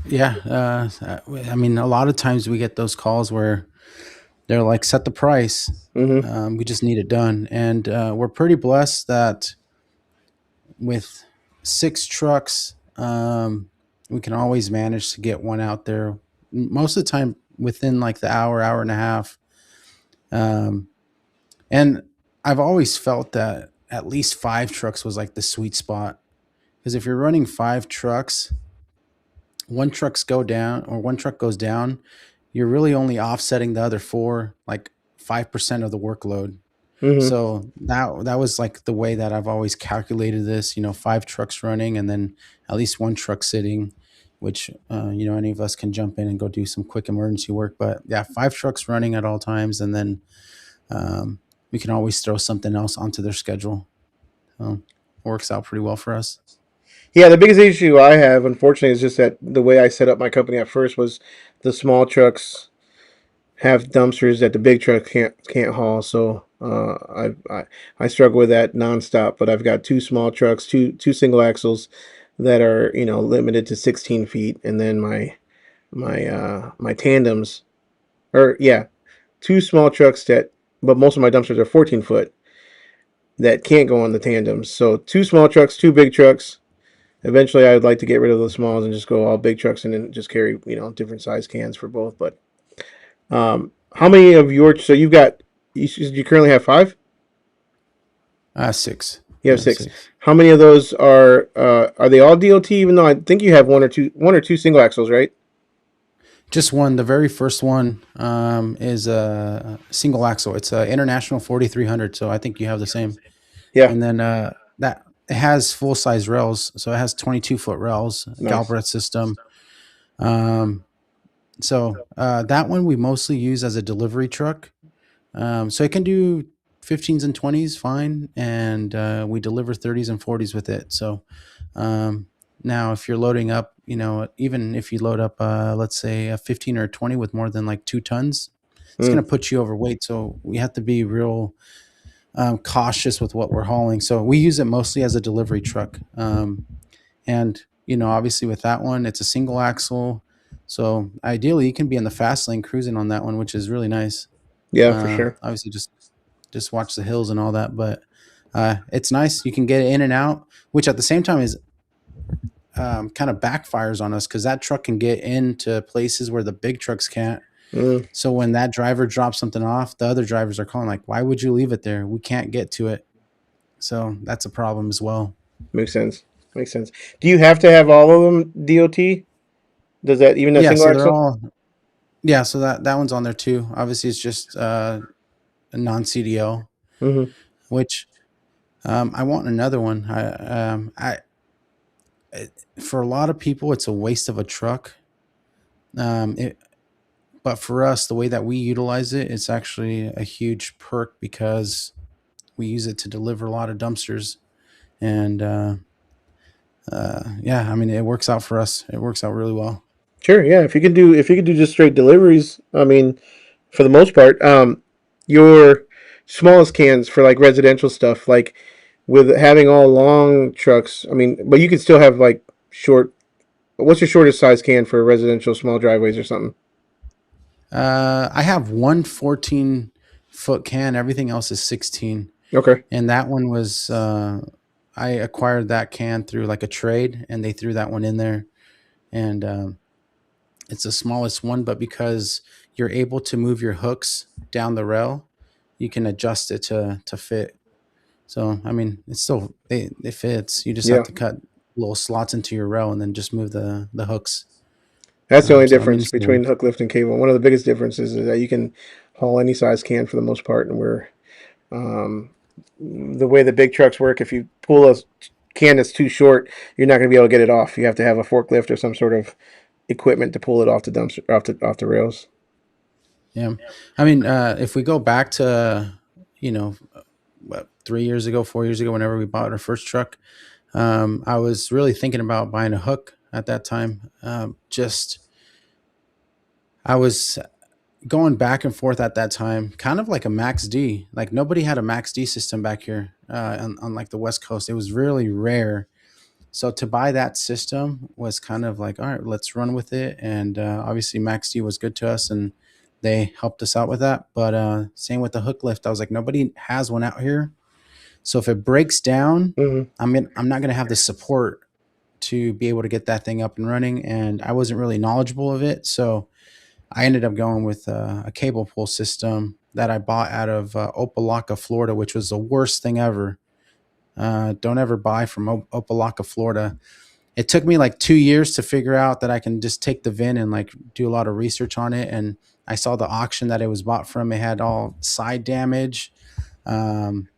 [SPEAKER 2] Yeah, yeah. I mean, a lot of times we get those calls where they're like, "Set the price.
[SPEAKER 1] Mm-hmm.
[SPEAKER 2] We just need it done," and we're pretty blessed that with 6 trucks, Um, we can always manage to get one out there. Most of the time, within like the hour, hour and a half. Um, and I've always felt that at least 5 trucks was like the sweet spot, because if you're running 5 trucks, one truck goes down, you're really only offsetting the other four, like 5% of the workload.
[SPEAKER 1] Mm-hmm.
[SPEAKER 2] So that was like the way that I've always calculated this. 5 trucks running, and then at least one truck sitting, which any of us can jump in and go do some quick emergency work. But yeah, 5 trucks running at all times, and then um, we can always throw something else onto their schedule. So works out pretty well for us.
[SPEAKER 1] Yeah, the biggest issue I have, unfortunately, is just that the way I set up my company at first was the small trucks have dumpsters that the big truck can't haul. So I struggle with that nonstop. But I've got two small trucks, two single axles that are limited to 16 feet, and then my tandems, or yeah, two small trucks that, but most of my dumpsters are 14 foot that can't go on the tandems. So two small trucks, two big trucks. Eventually, I would like to get rid of the smalls and just go all big trucks and then just carry different size cans for both. But how many of your so you currently have five?
[SPEAKER 2] 6.
[SPEAKER 1] You have
[SPEAKER 2] Yeah,
[SPEAKER 1] six.
[SPEAKER 2] 6.
[SPEAKER 1] How many of those are they all DOT? Even though I think you have one or two single axles, right?
[SPEAKER 2] Just one. The very first one is a single axle. It's a International 4300. So I think you have the same.
[SPEAKER 1] Yeah,
[SPEAKER 2] And then that it has full size rails. So it has 22-foot rails,
[SPEAKER 1] nice.
[SPEAKER 2] Galbraith system. Um, so that one we mostly use as a delivery truck. So it can do 15s and 20s fine, and we deliver 30s and 40s with it. So um, now, if you're loading up, even if you load up, let's say a 15 or a 20 with more than like 2 tons, it's going
[SPEAKER 1] Mm,
[SPEAKER 2] to put you overweight. So we have to be real cautious with what we're hauling. So we use it mostly as a delivery truck. And obviously with that one, it's a single axle. So ideally, you can be in the fast lane cruising on that one, which is really nice.
[SPEAKER 1] yeah, for sure.
[SPEAKER 2] Obviously, just watch the hills and all that, but it's nice. You can get in and out, which at the same time is kind of backfires on us, because that truck can get into places where the big trucks can't.
[SPEAKER 1] Mm,
[SPEAKER 2] So when that driver drops something off, the other drivers are calling like, "Why would you leave it there? We can't get to it." So that's a problem as well.
[SPEAKER 1] makes sense. Makes sense. Do you have to have all of them DOT? Does that even a
[SPEAKER 2] Yeah,
[SPEAKER 1] single
[SPEAKER 2] so they're
[SPEAKER 1] axle?
[SPEAKER 2] all yeah. So that one's on there too. Obviously, it's just a non CDL,
[SPEAKER 1] Mm-hmm.
[SPEAKER 2] which I want another one. For a lot of people, it's a waste of a truck. It, but for us, the way that we utilize it, it's actually a huge perk, because we use it to deliver a lot of dumpsters. And yeah, I mean, it works out for us. It works out really well.
[SPEAKER 1] Sure. Yeah. If you could do just straight deliveries, I mean, for the most part, your smallest cans for like residential stuff, like with having all long trucks. I mean, but you could still have like short. What's your shortest size can for residential small driveways or something?
[SPEAKER 2] I have one 14-foot can. Everything else is 16.
[SPEAKER 1] Okay.
[SPEAKER 2] And that one was, I acquired that can through like a trade, and they threw that one in there. And it's the smallest one, but because you're able to move your hooks down the rail, you can adjust it to fit. So I mean, it fits. You just have
[SPEAKER 1] Yeah.
[SPEAKER 2] to cut little slots into your rail and then just move the hooks.
[SPEAKER 1] That's the only
[SPEAKER 2] So I mean,
[SPEAKER 1] difference
[SPEAKER 2] it's
[SPEAKER 1] between hook, lift, and cable. One of the biggest differences is that you can haul any size can for the most part, and we're um, the way the big trucks work. If you pull a can that's too short, you're not going to be able to get it off. You have to have a forklift or some sort of equipment to pull it off the dumpster, off the rails.
[SPEAKER 2] yeah. I mean, if we go back to what, 3 years ago, 4 years ago, whenever we bought our first truck, I was really thinking about buying a hook at that time. Just I was going back and forth at that time, kind of like a Max D. Like nobody had a Max D system back here on like the West Coast. It was really rare. So to buy that system was kind of like, all right, let's run with it. And obviously Max D was good to us, and they helped us out with that. But same with the hook lift. I was like, nobody has one out here. So if it breaks down,
[SPEAKER 1] Mm-hmm.
[SPEAKER 2] I'm not gonna have the support to be able to get that thing up and running, and I wasn't really knowledgeable of it, so I ended up going with a cable pull system that I bought out of Opelika, Florida, which was the worst thing ever. Don't ever buy from Opelika, Florida. It took me like 2 years to figure out that I can just take the VIN and like do a lot of research on it. And I saw the auction that it was bought from. It had all side damage. Um,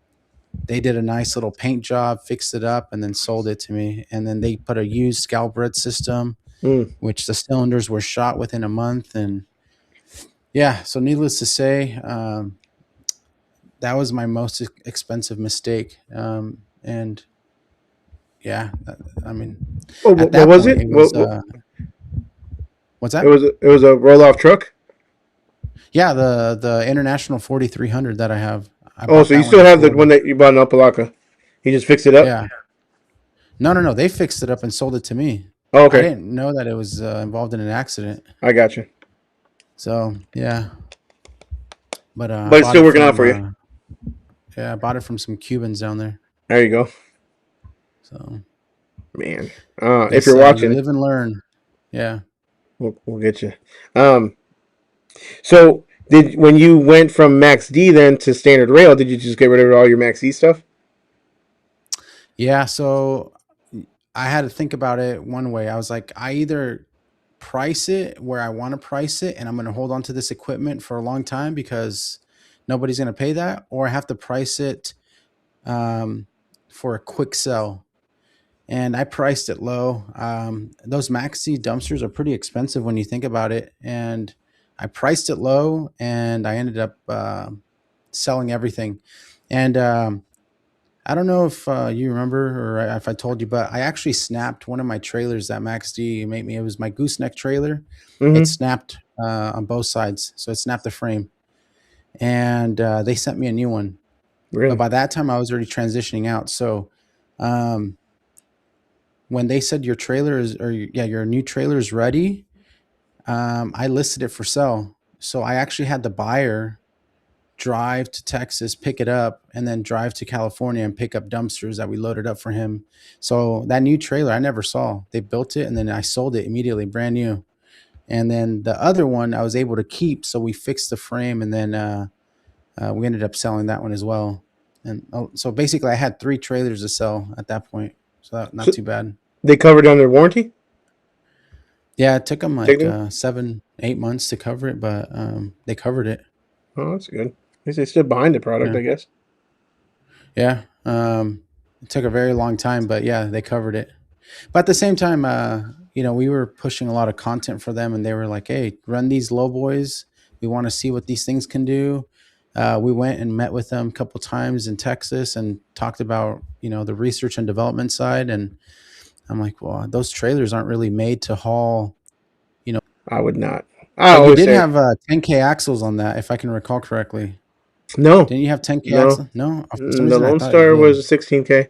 [SPEAKER 2] they did a nice little paint job, fixed it up, and then sold it to me. And then they put a used scalbred system,
[SPEAKER 1] Mm.
[SPEAKER 2] which the cylinders were shot within a month. And yeah, so needless to say, that was my most expensive mistake. And yeah, I mean,
[SPEAKER 1] Oh,
[SPEAKER 2] at
[SPEAKER 1] what
[SPEAKER 2] that
[SPEAKER 1] was
[SPEAKER 2] point,
[SPEAKER 1] it?
[SPEAKER 2] it was what's that?
[SPEAKER 1] It was a roll off truck.
[SPEAKER 2] Yeah, the International 4300 that I have. I
[SPEAKER 1] Oh,
[SPEAKER 2] bought
[SPEAKER 1] so you
[SPEAKER 2] that one
[SPEAKER 1] still
[SPEAKER 2] in
[SPEAKER 1] have the one
[SPEAKER 2] Florida.
[SPEAKER 1] that you bought in Opelika. He just fixed it up.
[SPEAKER 2] Yeah. No, no, no. They fixed it up and sold it to me.
[SPEAKER 1] Oh,
[SPEAKER 2] I
[SPEAKER 1] okay,
[SPEAKER 2] didn't know that it was involved in an accident.
[SPEAKER 1] I got you.
[SPEAKER 2] So yeah, but I
[SPEAKER 1] But it's
[SPEAKER 2] bought
[SPEAKER 1] still
[SPEAKER 2] it
[SPEAKER 1] working out
[SPEAKER 2] from
[SPEAKER 1] for you.
[SPEAKER 2] yeah, I bought it from some Cubans down there.
[SPEAKER 1] There you go,
[SPEAKER 2] So
[SPEAKER 1] man.
[SPEAKER 2] they
[SPEAKER 1] If you're
[SPEAKER 2] say you
[SPEAKER 1] watching,
[SPEAKER 2] live and learn. Yeah.
[SPEAKER 1] we'll get you. Um, so did when you went from Max D then to Standard Rail, did you just get rid of all your Max D stuff?
[SPEAKER 2] Yeah, so I had to think about it one way. I was like, I either price it where I want to price it and I'm going to hold on to this equipment for a long time because nobody's going to pay that, or I have to price it um, for a quick sell. And I priced it low. Those Maxi dumpsters are pretty expensive when you think about it. And I priced it low and I ended up selling everything. And I don't know if you remember or if I told you, but I actually snapped one of my trailers that Max D made me. It was my gooseneck trailer. It
[SPEAKER 1] Mm-hmm.
[SPEAKER 2] snapped on both sides, so it snapped the frame, and they sent me a new one. But
[SPEAKER 1] Really?
[SPEAKER 2] by that time, I was already transitioning out. So um, when they said your trailer is, or yeah, your new trailer is ready, I listed it for sale. So I actually had the buyer drive to Texas, pick it up, and then drive to California and pick up dumpsters that we loaded up for him. So that new trailer I never saw. They built it and then I sold it immediately, brand new. And then the other one I was able to keep. So we fixed the frame and then we ended up selling that one as well. And so basically, I had three trailers to sell at that point. So not
[SPEAKER 1] So
[SPEAKER 2] too bad.
[SPEAKER 1] they covered under warranty?
[SPEAKER 2] Yeah, it took them like
[SPEAKER 1] Technically?
[SPEAKER 2] 7, 8 months to cover it, but they covered it.
[SPEAKER 1] Oh, that's good. At least they stood behind the product,
[SPEAKER 2] Yeah.
[SPEAKER 1] I guess.
[SPEAKER 2] Yeah. It took a very long time, but yeah, they covered it. But at the same time, we were pushing a lot of content for them, and they were like, "Hey, run these low boys. We want to see what these things can do." We went and met with them a couple times in Texas and talked about the research and development side. And I'm like, "Well, those trailers aren't really made to haul." You know,
[SPEAKER 1] I would not. I
[SPEAKER 2] but you
[SPEAKER 1] always
[SPEAKER 2] did
[SPEAKER 1] say
[SPEAKER 2] have 10K axles on that, if I can recall correctly.
[SPEAKER 1] no,
[SPEAKER 2] Didn't you have 10K
[SPEAKER 1] no.
[SPEAKER 2] axle? No, for some
[SPEAKER 1] The
[SPEAKER 2] reason I
[SPEAKER 1] Lone
[SPEAKER 2] thought you
[SPEAKER 1] Star
[SPEAKER 2] did.
[SPEAKER 1] was a 16K.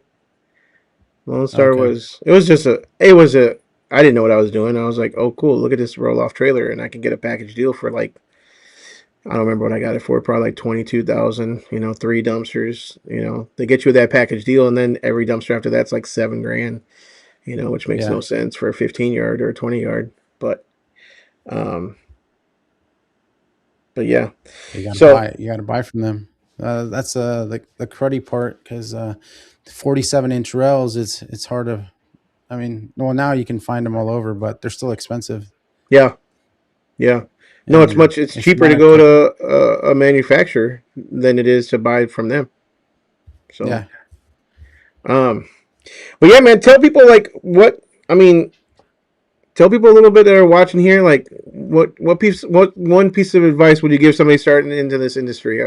[SPEAKER 1] Lone Star
[SPEAKER 2] Okay.
[SPEAKER 1] was it was just a it was a I didn't know what I was doing. I was like, oh cool, look at this roll off trailer, and I can get a package deal for like I don't remember what I got it for, probably like 22,000. Three dumpsters. They get you that package deal, and then every dumpster after that's like 7 grand. Which makes
[SPEAKER 2] Yeah.
[SPEAKER 1] no sense for a 15 yard or a 20 yard. But um, but yeah.
[SPEAKER 2] You got to
[SPEAKER 1] So
[SPEAKER 2] buy it. You got to buy from them. That's the cruddy part because 47-inch rails. It's hard to. I mean, well now you can find them all over, but they're still expensive.
[SPEAKER 1] yeah, yeah. No,
[SPEAKER 2] And
[SPEAKER 1] it's
[SPEAKER 2] if you
[SPEAKER 1] cheaper
[SPEAKER 2] want
[SPEAKER 1] to
[SPEAKER 2] to
[SPEAKER 1] go
[SPEAKER 2] cut,
[SPEAKER 1] to a manufacturer than it is to buy from them. So
[SPEAKER 2] yeah,
[SPEAKER 1] um, but yeah, man, tell people like what I mean. Tell people a little bit that are watching here, like what one piece of advice would you give somebody starting into this industry?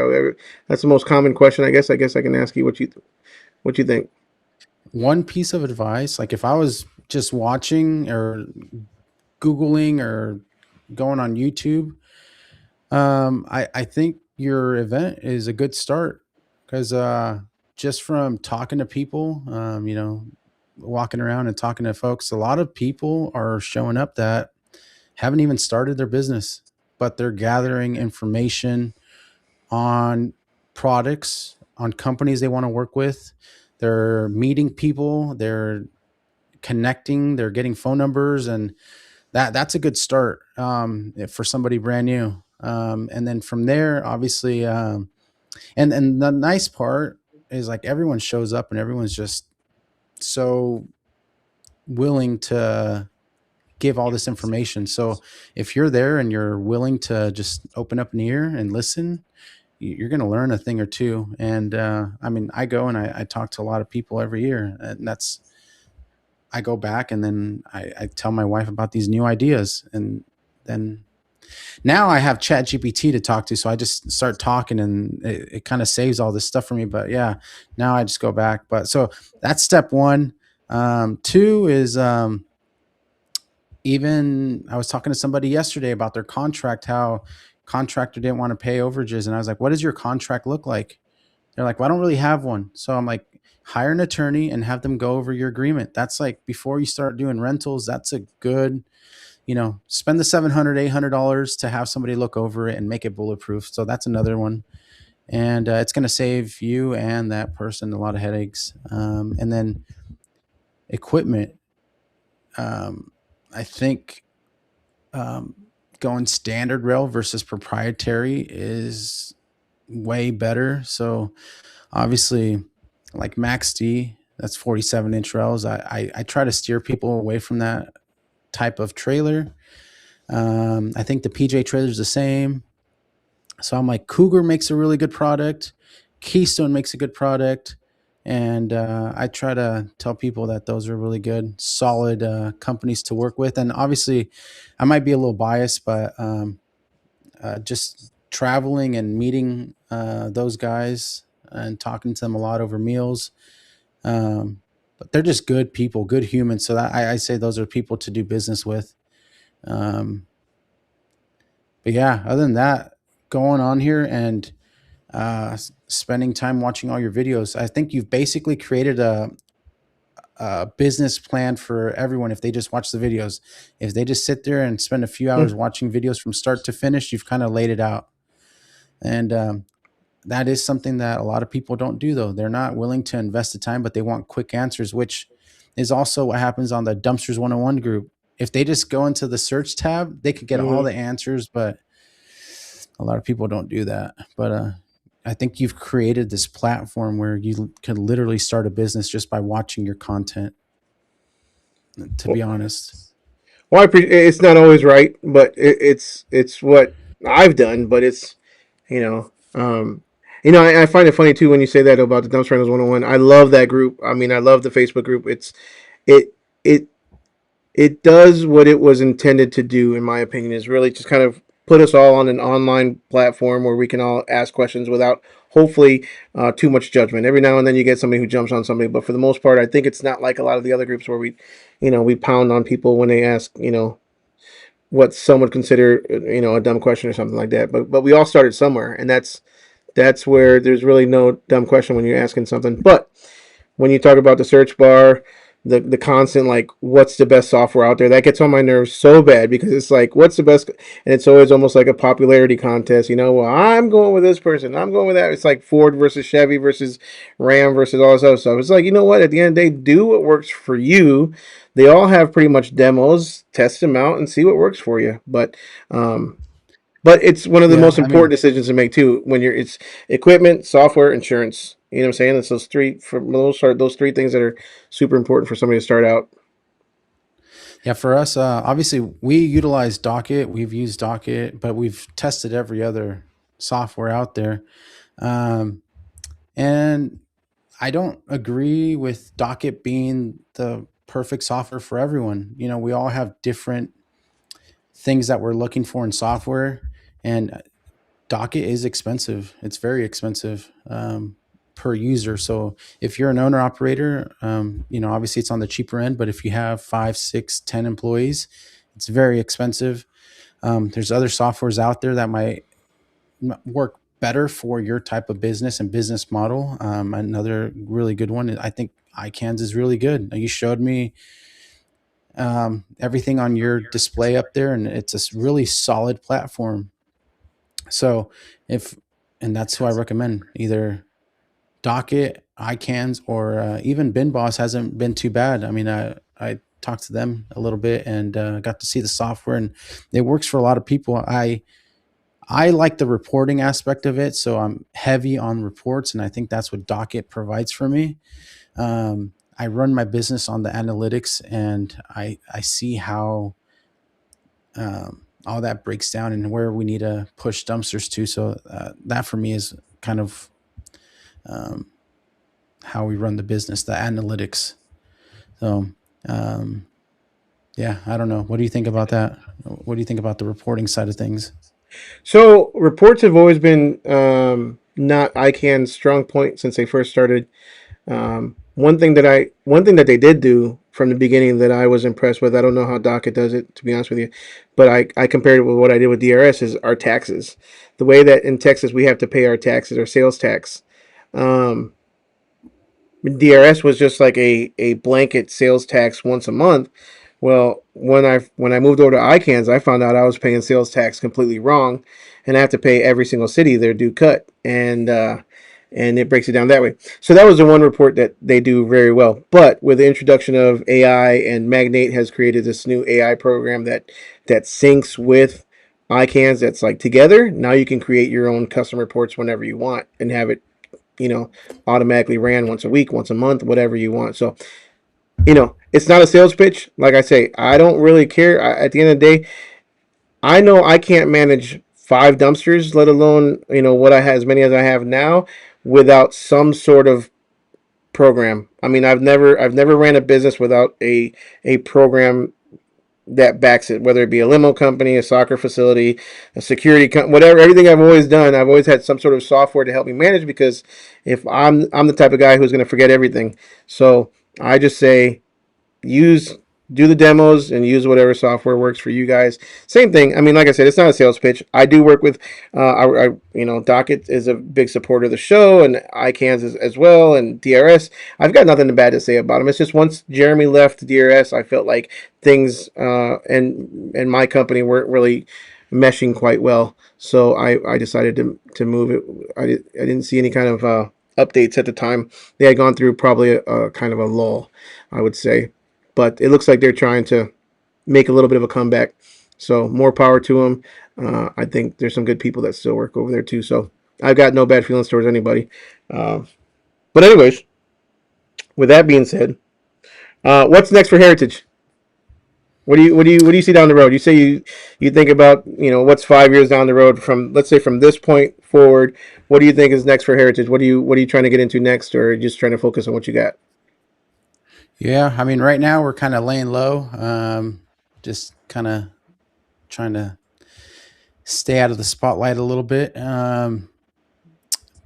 [SPEAKER 1] That's the most common question, I guess. I guess I can ask you what you think.
[SPEAKER 2] one piece of advice, like if I was just watching or googling or going on YouTube, I think your event is a good start because just from talking to people, walking around and talking to folks, a lot of people are showing up that haven't even started their business, but they're gathering information on products, on companies they want to work with. They're meeting people. They're connecting, they're getting phone numbers, and that's a good start for somebody brand new. And then from there, obviously, and the nice part is like everyone shows up and everyone's just so willing to give all this information. So if you're there and you're willing to just open up an ear and listen, you're going to learn a thing or two. And I mean, I go and I talk to a lot of people every year, and that's I go back and then I tell my wife about these new ideas, and then now I have Chat GPT to talk to, so I just start talking, and it kind of saves all this stuff for me. But yeah, now I just go back. But so that's step one. Two is even I was talking to somebody yesterday about their contract, how contractor didn't want to pay overages, and I was like, "What does your contract look like?" They're like, "Well, I don't really have one." So I'm like, hire an attorney and have them go over your agreement. That's like before you start doing rentals. That's a good, spend the $700, $800 to have somebody look over it and make it bulletproof. So that's another one. And it's going to save you and that person a lot of headaches. And then equipment. I think um, going standard rail versus proprietary is way better. So obviously, like Max D, that's 47-inch rails. I try to steer people away from that type of trailer. I think the PJ trailer is the same. So I'm like, Cougar makes a really good product. Keystone makes a good product. And I try to tell people that those are really good, solid companies to work with. And obviously, I might be a little biased, but just traveling and meeting those guys and talking to them a lot over meals. But they're just good people, good humans. So I say those are people to do business with. Um, but yeah, other than that, going on here and spending time watching all your videos, I think you've basically created a business plan for everyone if they just watch the videos. If they just sit there and spend a few hours watching videos from start to finish, you've kind of laid it out. And that is something that a lot of people don't do, though. They're not willing to invest the time, but they want quick answers, which is also what happens on the Dumpsters 101 group. If they just go into the search tab, they could get all
[SPEAKER 1] Mm-hmm.
[SPEAKER 2] the answers, but a lot of people don't do that. But I think you've created this platform where you could literally start a business just by watching your content, to
[SPEAKER 1] Well,
[SPEAKER 2] be honest.
[SPEAKER 1] well, it's not always right, but it's what I've done. But it's you know, I find it funny too when you say that about the Dumpster Rentals 101. I love that group. I mean, I love the Facebook group. It it it does what it was intended to do, in my opinion, is really just kind of put us all on an online platform where we can all ask questions without hopefully too much judgment. Every now and then you get somebody who jumps on somebody, but for the most part, I think it's not like a lot of the other groups where we pound on people when they ask, what some would consider, a dumb question or something like that. But we all started somewhere, and that's where there's really no dumb question when you're asking something. But when you talk about the search bar, the constant like what's the best software out there, that gets on my nerves so bad because it's like what's the best, and it's always almost like a popularity contest. Well, I'm going with this person, I'm going with that. It's like Ford versus Chevy versus Ram versus all this other stuff. It's like, what, at the end of the day, do what works for you. They all have pretty much demos. Test them out and see what works for you. But it's one of the
[SPEAKER 2] Yeah,
[SPEAKER 1] most
[SPEAKER 2] I
[SPEAKER 1] important
[SPEAKER 2] mean,
[SPEAKER 1] decisions to make too. When it's equipment, software, insurance. You know what I'm saying? It's those three, for the most part, those three things that are super important for somebody to start out.
[SPEAKER 2] yeah, for us, obviously we utilize Docket. We've used Docket, but we've tested every other software out there. Um, and I don't agree with Docket being the perfect software for everyone. We all have different things that we're looking for in software, and Docket is expensive. It's very expensive per user. So if you're an owner operator, obviously it's on the cheaper end. But if you have 5, 6, 10 employees, it's very expensive. There's other softwares out there that might work better for your type of business and business model. Another really good one, I think iCans is really good. You showed me everything on your display up there, and it's a really solid platform. So if and that's who I recommend, either Docket, iCans, or even Bin Boss hasn't been too bad. I mean, I I talked to them a little bit and got to see the software, and it works for a lot of people. I like the reporting aspect of it, so I'm heavy on reports, and I think that's what Docket provides for me. I run my business on the analytics, and I see how all that breaks down and where we need to push dumpsters to. So that for me is kind of um, how we run the business, the analytics. So um, yeah, I don't know. What do you think about that? What do you think about the reporting side of things?
[SPEAKER 1] So reports have always been not ICANN's strong point since they first started. One thing that they did do from the beginning that I was impressed with. I don't know how Docket does it, to be honest with you, but I compared it with what I did with DRS is our taxes. The way that in Texas we have to pay our taxes, our sales tax. Um, DRS was just like a blanket sales tax once a month. Well, when I moved over to ICANNs, I found out I was paying sales tax completely wrong, and I have to pay every single city their due cut, and it breaks it down that way. So that was the one report that they do very well. But with the introduction of AI, and Magnate has created this new AI program that syncs with ICANNs, that's like together. Now you can create your own custom reports whenever you want and have it, you know, automatically ran once a week, once a month, whatever you want. So, it's not a sales pitch. Like I say, I don't really care. At the end of the day, I know I can't manage 5 dumpsters, let alone, what I have, as many as I have now, without some sort of program. I mean, I've never ran a business without a program that backs it, whether it be a limo company, a soccer facility, a security company, whatever. Everything I've always done, I've always had some sort of software to help me manage, because if I'm the type of guy who's going to forget everything. So I just say, use do the demos and use whatever software works for you guys. Same thing. I mean, like I said, it's not a sales pitch. I do work with, Docket is a big supporter of the show, and ICANNs as well, and DRS. I've got nothing bad to say about them. It's just once Jeremy left DRS, I felt like things and my company weren't really meshing quite well. So I decided to move it. I didn't see any kind of updates at the time. They had gone through probably a kind of a lull, I would say, but it looks like they're trying to make a little bit of a comeback. So more power to them. I think there's some good people that still work over there too. So I've got no bad feelings towards anybody. Uh, but anyways, with that being said, what's next for Heritage? What do you see down the road? You say you think about, what's 5 years down the road from, let's say, from this point forward. What do you think is next for Heritage? What are you trying to get into next, or just trying to focus on what you got?
[SPEAKER 2] Yeah, I mean, right now we're kind of laying low, just kind of trying to stay out of the spotlight a little bit.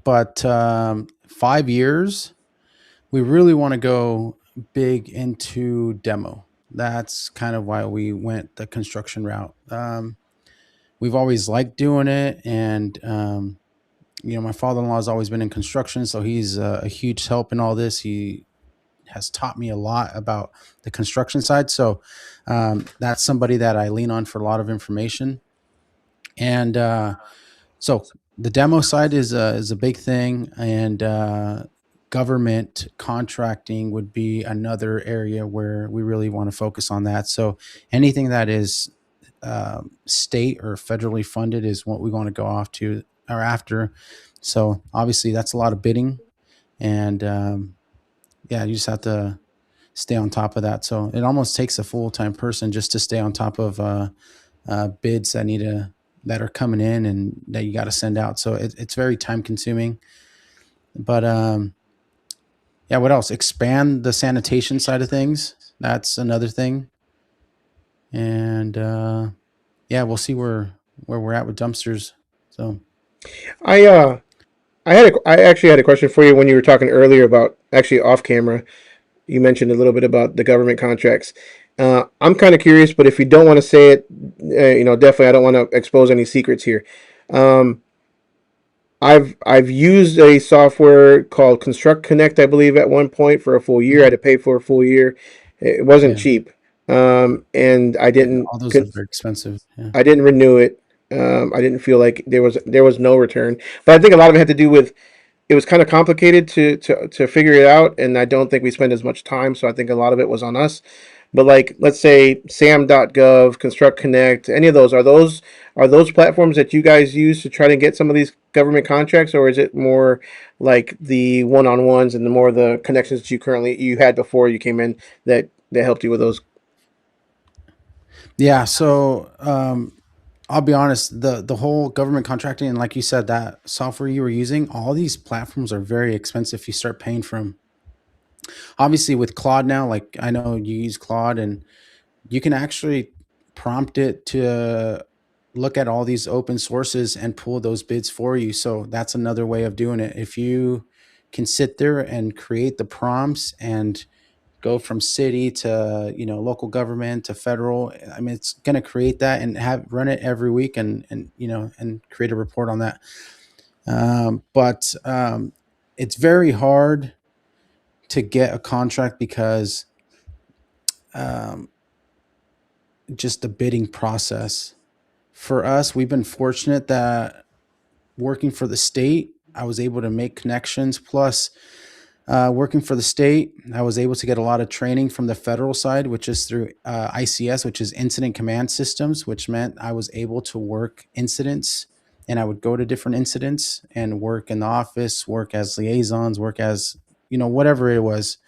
[SPEAKER 2] But 5 years, we really want to go big into demo. That's kind of why we went the construction route. We've always liked doing it, and my father-in-law has always been in construction, so he's a huge help in all this. He has taught me a lot about the construction side, so that's somebody that I lean on for a lot of information. And so the demo side is a big thing, and government contracting would be another area where we really want to focus on that. So anything that is state or federally funded is what we want to go off to or after. So obviously that's a lot of bidding, and yeah, you just have to stay on top of that. So it almost takes a full time person just to stay on top of bids that are coming in and that you got to send out. So it's very time consuming. But yeah, what else? Expand the sanitation side of things. That's another thing. And yeah, we'll see where we're at with dumpsters. So
[SPEAKER 1] I uh I actually had a question for you when you were talking earlier about, actually off camera. You mentioned a little bit about the government contracts. I'm kind of curious, but if you don't want to say it, definitely I don't want to expose any secrets here. Um, I've used a software called Construct Connect, I believe, at one point for a full year. I had
[SPEAKER 2] mhm.
[SPEAKER 1] to pay for a full year. It wasn't
[SPEAKER 2] Yeah,
[SPEAKER 1] cheap, and
[SPEAKER 2] yeah, all those are very expensive. Yeah,
[SPEAKER 1] I didn't renew it. I didn't feel like there was no return, but I think a lot of it had to do with, it was kind of complicated to figure it out, and I don't think we spent as much time. So I think a lot of it was on us. But like, let's say sam.gov, Construct Connect, any of those are those platforms that you guys use to try to get some of these government contracts, or is it more like the one-on-ones and the more the connections that you had before you came in that helped you with those?
[SPEAKER 2] Yeah. So I'll be honest, the whole government contracting, and like you said, that software you were using, all these platforms are very expensive if you start paying for them. Obviously, with Claude now, like I know you use Claude, and you can actually prompt it to look at all these open sources and pull those bids for you. So that's another way of doing it. If you can sit there and create the prompts and go from city to local government to federal, I mean it's going to create that and have run it every week, and and create a report on that. But it's very hard to get a contract because um, just the bidding process. For us, we've been fortunate that working for the state, I was able to make connections. Plus, working for the state, I was able to get a lot of training from the federal side, which is through ICS, which is Incident Command Systems, which meant I was able to work incidents, and I would go to different incidents and work in the office, work as liaisons, work as whatever it was,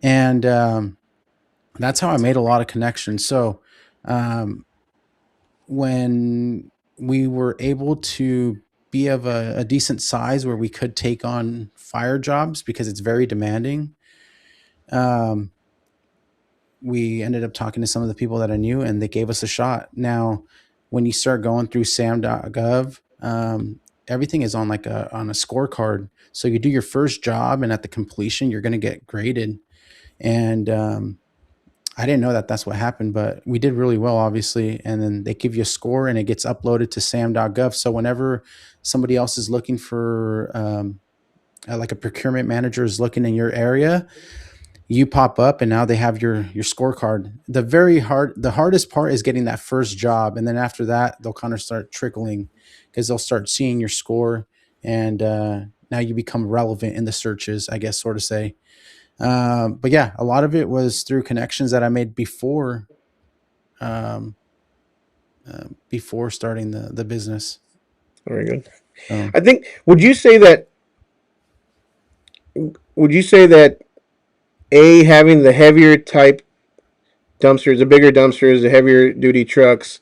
[SPEAKER 2] and that's how I made a lot of connections. So um, when we were able to be of a decent size where we could take on fire jobs because it's very demanding, um, we ended up talking to some of the people that I knew and they gave us a shot. Now, when you start going through sam.gov, everything is on like a scorecard. So you do your first job, and at the completion, you're going to get graded. And I didn't know that that's what happened, but we did really well, obviously. And then they give you a score and it gets uploaded to sam.gov. So whenever somebody else is looking for, like a procurement manager is looking in your area, you pop up and now they have your scorecard. The hardest part is getting that first job. And then after that, they'll kind of start trickling because they'll start seeing your score. And now you become relevant in the searches, I guess, sort of say. But yeah, a lot of it was through connections that I made um, before starting the business.
[SPEAKER 1] Very good.
[SPEAKER 2] So
[SPEAKER 1] I think. Would you say that a having the heavier type dumpsters, the bigger dumpsters, the heavier duty trucks,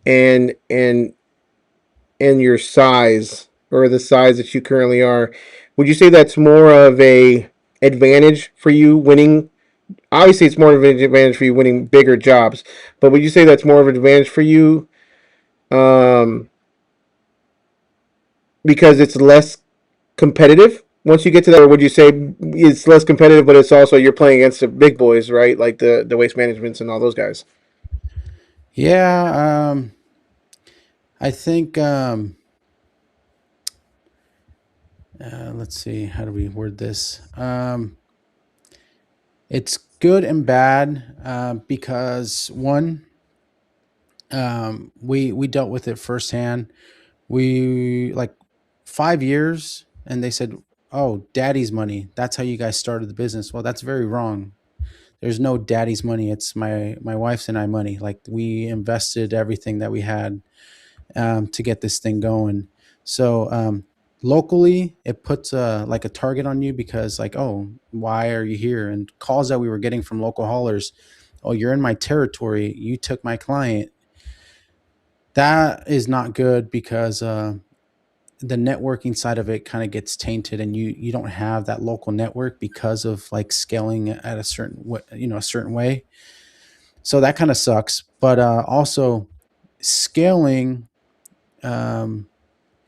[SPEAKER 1] and and your size or the size that you currently are, would you say that's more of a advantage for you winning? Obviously, it's more of an advantage for you winning bigger jobs, but would you say that's more of an advantage for you um, because it's less competitive once you get to that, or would you say it's less competitive, but it's also you're playing against the big boys, right? Like the waste managements and all those guys.
[SPEAKER 2] yeah, I think let's see, how do we word this? It's good and bad because one, we dealt with it firsthand. We like 5 years, and they said, "Oh, daddy's money. That's how you guys started the business." Well, that's very wrong. There's no daddy's money. It's my wife's and I money. Like we invested everything that we had to get this thing going. So locally, it puts like a target on you because like, oh, why are you here? And calls that we were getting from local haulers, oh, you're in my territory. You took my client. That is not good because the networking side of it kind of gets tainted, and you don't have that local network because of like scaling at a a certain way. So that kind of sucks. But also scaling, um,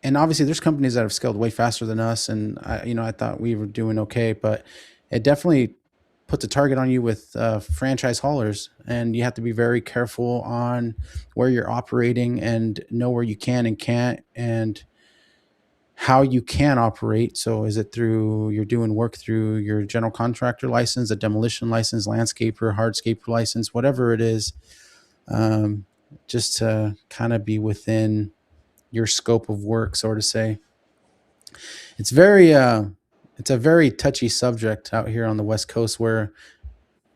[SPEAKER 2] and obviously there's companies that have scaled way faster than us, and I thought we were doing okay, but it definitely puts a target on you with franchise haulers, and you have to be very careful on where you're operating and know where you can and can't, and how you can operate. So is it through you're doing work through your general contractor license, a demolition license, landscaper, hardscaper license, whatever it is, um, just to kind of be within your scope of work, so to say. It's very it's a very touchy subject out here on the West Coast where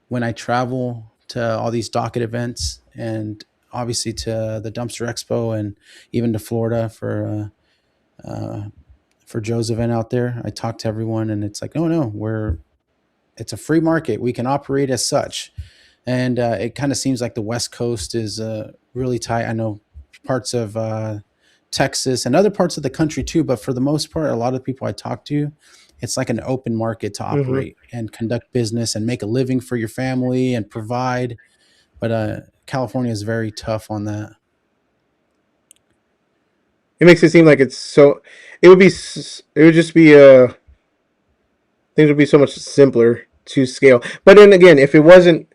[SPEAKER 2] when I travel to all these docket events, and obviously to the dumpster expo, and even to Florida for Joe's event out there. I talked to everyone, and it's like, oh no, it's a free market. We can operate as such. And it kind of seems like the West Coast is really tight. I know parts of Texas and other parts of the country too, but for the most part, a lot of people I talk to, it's like an open market to
[SPEAKER 1] Hmm.
[SPEAKER 2] operate and conduct business and make a living for your family and provide. But California is very tough on that.
[SPEAKER 1] It makes it seem like it's so. It would just be things would be so much simpler to scale. But then again, if it was a,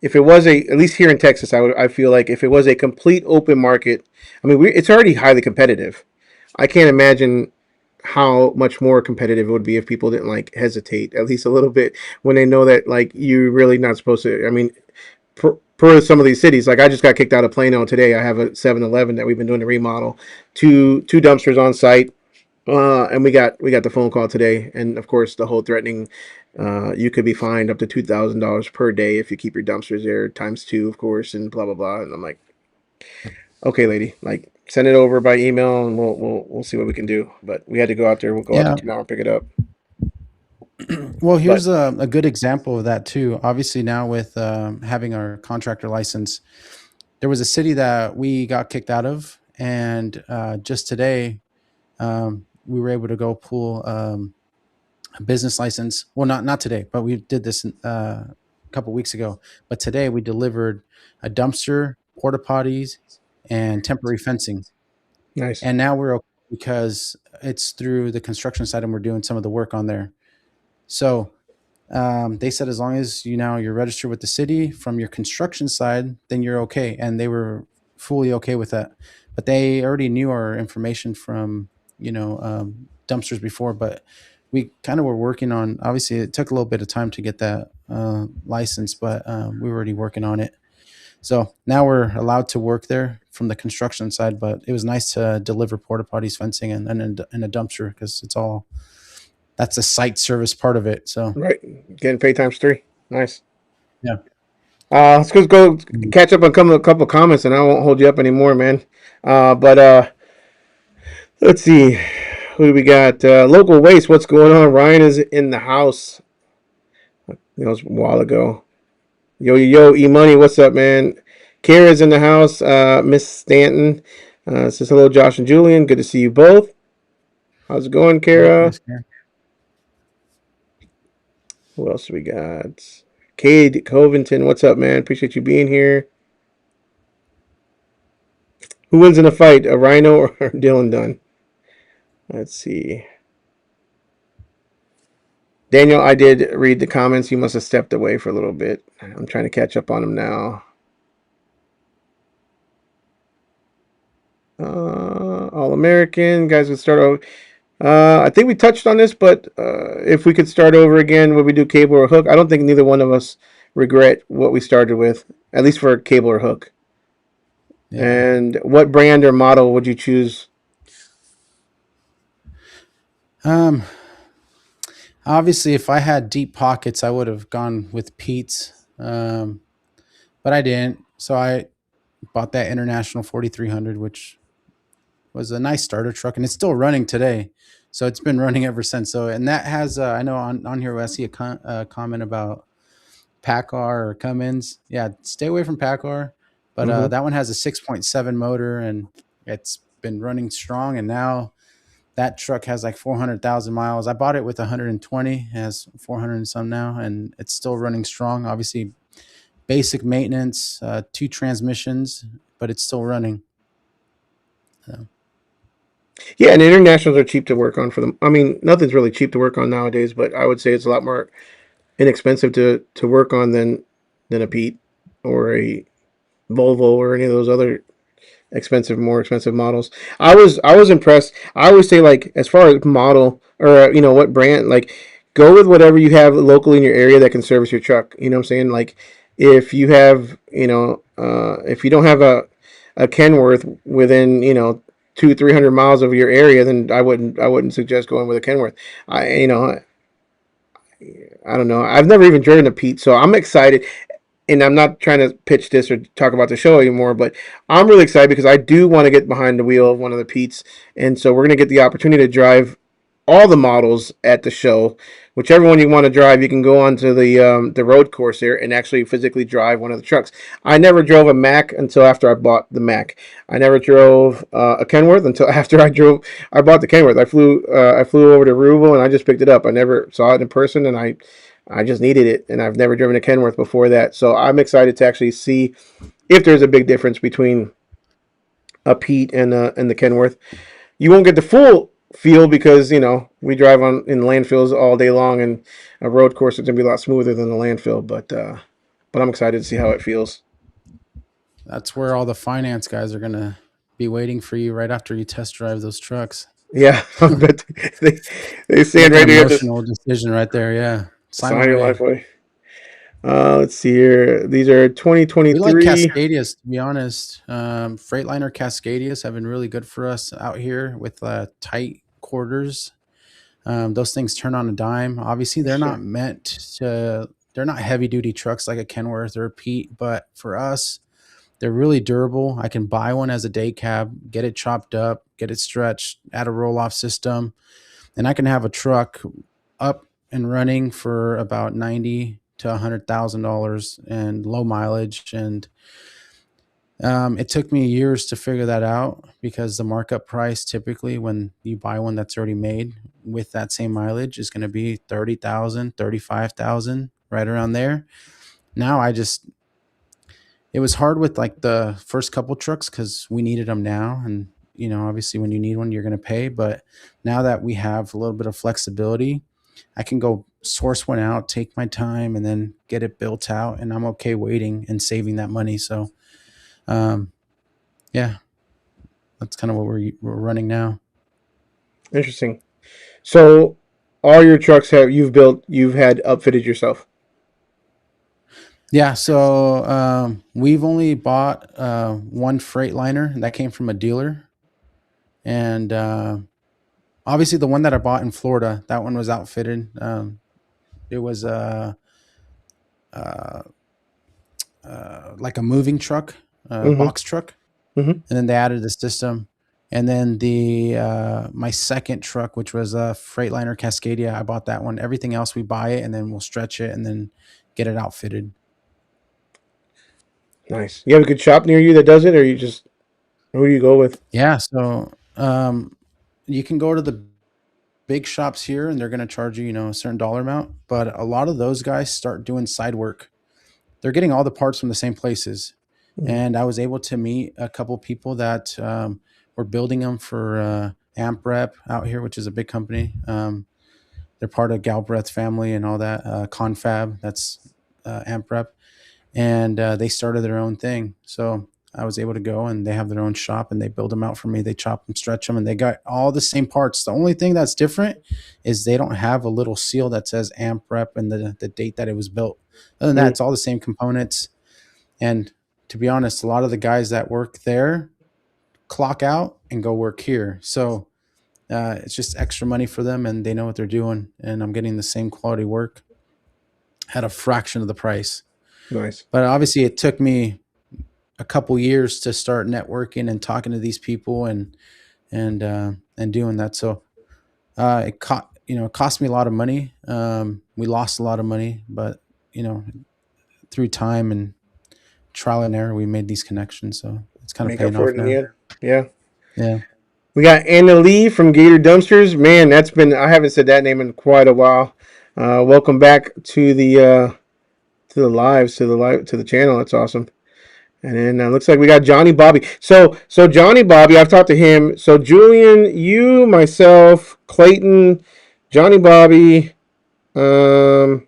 [SPEAKER 1] at least here in Texas, I feel like if it was a complete open market, I mean, it's already highly competitive. I can't imagine how much more competitive it would be if people didn't like hesitate at least a little bit when they know that like you're really not supposed to. I mean, per some of these cities, like I just got kicked out of Plano today. I have a 7-Eleven that we've been doing the remodel, two dumpsters on site, and we got the phone call today, and of course the whole threatening. You could be fined up to $2,000 per day if you keep your dumpsters there times two, of course, and blah blah blah. And I'm like, okay, lady, like send it over by email, and we'll see what we can do. But we had to go out there. We'll go out there
[SPEAKER 2] Yeah.
[SPEAKER 1] tomorrow and pick it up.
[SPEAKER 2] Well,
[SPEAKER 1] But
[SPEAKER 2] here's a good example of that too. Obviously, now with having our contractor license, there was a city that we got kicked out of, and just today we were able to go pull a business license. Well, not today, but we did this a couple weeks ago. But today we delivered a dumpster, porta potties, and temporary fencing,
[SPEAKER 1] nice.
[SPEAKER 2] and now we're okay because it's through the construction site, and we're doing some of the work on there. So they said as long as you're registered with the city from your construction side, then you're okay, and they were fully okay with that. But they already knew our information from dumpsters before, but we kind of were working on. Obviously, it took a little bit of time to get that license, but we were already working on it. So now we're allowed to work there from the construction side. But it was nice to deliver porta potties, fencing, and a dumpster because that's a site service part of it. So
[SPEAKER 1] Right, getting paid times three. Nice.
[SPEAKER 2] yeah.
[SPEAKER 1] Let's just go catch up on a couple of comments, and I won't hold you up anymore, man. But let's see. Who do we got? Local waste. What's going on? Ryan is in the house. That was a while ago. Yo, E Money. What's up, man? Kara's in the house. Miss Stanton says hello, Josh and Julian. Good to see you both. How's it going,
[SPEAKER 2] Yep.
[SPEAKER 1] Kara?
[SPEAKER 2] Miss Karen.
[SPEAKER 1] Who else do we got? Cade Covington. What's up, man? Appreciate you being here. Who wins in a fight, a Rhino or Dylan Dunn? Let's see. Daniel, I did read the comments. You must have stepped away for a little bit. I'm trying to catch up on them now. All American guys would start over. I think we touched on this, but if we could start over again, would we do cable or hook? I don't think neither one of us regret what we started with, at least for cable or hook.
[SPEAKER 2] Yeah.
[SPEAKER 1] And what brand or model would you choose?
[SPEAKER 2] Um. Obviously, if I had deep pockets, I would have gone with Pete's. But I didn't. So I bought that International 4300, which was a nice starter truck, and it's still running today. So it's been running ever since. So, and that has, I know on here I see a comment about Packard or Cummins. Yeah, stay away from Packard. But
[SPEAKER 1] Mm-hmm.
[SPEAKER 2] that one has a 6.7 motor, and it's been running strong. And now that truck has like 400,000 miles. I bought it with 120. It has 400 and some now, and it's still running strong. Obviously, basic maintenance, two transmissions, but it's still running. So,
[SPEAKER 1] Yeah, and internationals are cheap to work on for them. I mean, nothing's really cheap to work on nowadays, but I would say it's a lot more inexpensive to work on than a Pete or a Volvo or any of those other more expensive models. I was impressed. I always say like as far as model or what brand, like go with whatever you have locally in your area that can service your truck. You know what I'm saying? Like if you have if you don't have a Kenworth within 200-300 miles of your area, then I wouldn't suggest going with a Kenworth. I you know I don't know. I've never even driven a Pete, so I'm excited. and I'm not trying to pitch this or talk about the show anymore, but I'm really excited because I do want to get behind the wheel of one of the Pete's, and so we're gonna get the opportunity to drive all the models at the show. Whichever one you want to drive, you can go onto the road course there and actually physically drive one of the trucks. I never drove a Mack until after I bought the Mack. I never drove a Kenworth until after I bought the Kenworth. I flew over to Ruble and I just picked it up. I never saw it in person, and I just needed it, and I've never driven a Kenworth before that. So I'm excited to actually see if there's a big difference between a Pete and the Kenworth. You won't get the full feel because we drive on in landfills all day long, and a road course is gonna be a lot smoother than the landfill. But I'm excited to see how it feels.
[SPEAKER 2] That's where all the finance guys are gonna be waiting for you right after you test drive those trucks.
[SPEAKER 1] Yeah, I bet they they stand
[SPEAKER 2] Make an
[SPEAKER 1] right there to
[SPEAKER 2] emotional decision right there. Yeah, sign
[SPEAKER 1] sign your
[SPEAKER 2] away.
[SPEAKER 1] life away. Let's see here. These are
[SPEAKER 2] We like
[SPEAKER 1] 2023.
[SPEAKER 2] Cascadias, to be honest. Freightliner Cascadias have been really good for us out here with tight quarters. Those things turn on a dime. Obviously, they're not
[SPEAKER 1] Sure.
[SPEAKER 2] meant to. They're not heavy duty trucks like a Kenworth or a Pete, but for us, they're really durable. I can buy one as a day cab, get it chopped up, get it stretched, add a roll off system, and I can have a truck up and running for about 90 to $100,000 and low mileage. And it took me years to figure that out because the markup price typically when you buy one that's already made with that same mileage is going to be 30,000, 35,000, right around there. Now I just it was hard with like the first couple trucks because we needed them now, and obviously when you need one you're going to pay. But now that we have a little bit of flexibility, I can go source one out, take my time, and then get it built out, and I'm okay waiting and saving that money. So um, yeah, that's kind of what we're running now.
[SPEAKER 1] Interesting. So all your trucks you've had upfitted yourself.
[SPEAKER 2] Yeah, so we've only bought one Freightliner that came from a dealer, and obviously the one that I bought in Florida, that one was outfitted. It was uh, like a moving truck,
[SPEAKER 1] Mm-hmm.
[SPEAKER 2] box truck,
[SPEAKER 1] Mm-hmm.
[SPEAKER 2] and then they added the system. And then the my second truck, which was a Freightliner Cascadia, I bought that one. Everything else we buy it, and then we'll stretch it, and then get it outfitted.
[SPEAKER 1] Nice. You have a good shop near you that does it, or you just who do you go with?
[SPEAKER 2] Yeah, so you can go to the big shops here, and they're going to charge you, a certain dollar amount. But a lot of those guys start doing side work. They're getting all the parts from the same places.
[SPEAKER 1] Mm-hmm.
[SPEAKER 2] And I was able to meet a couple people that were building them for AmpRep out here, which is a big company. They're part of Galbraith family and all that. Confab, that's AmpRep, and they started their own thing. So I was able to go, and they have their own shop, and they build them out for me. They chop them, stretch them, and they got all the same parts. The only thing that's different is they don't have a little seal that says AmpRep and the date that it was built. Other than that, it's all the same components. And to be honest, a lot of the guys that work there clock out and go work here. So it's just extra money for them, and they know what they're doing. And I'm getting the same quality work at a fraction of the price.
[SPEAKER 1] Nice.
[SPEAKER 2] But obviously, it took me a couple years to start networking and talking to these people and doing that. So it cost me a lot of money. We lost a lot of money, but through time and trial and error, we made these connections. So it's kind of
[SPEAKER 1] Make up
[SPEAKER 2] paying
[SPEAKER 1] for
[SPEAKER 2] off
[SPEAKER 1] it in the
[SPEAKER 2] now.
[SPEAKER 1] end. Yeah.
[SPEAKER 2] Yeah.
[SPEAKER 1] We got Anna Lee from Gator Dumpsters. Man, I haven't said that name in quite a while. Welcome back to the channel. That's awesome. And then looks like we got Johnny Bobby. So Johnny Bobby, I've talked to him. So Julian, you, myself, Clayton, Johnny Bobby. Um,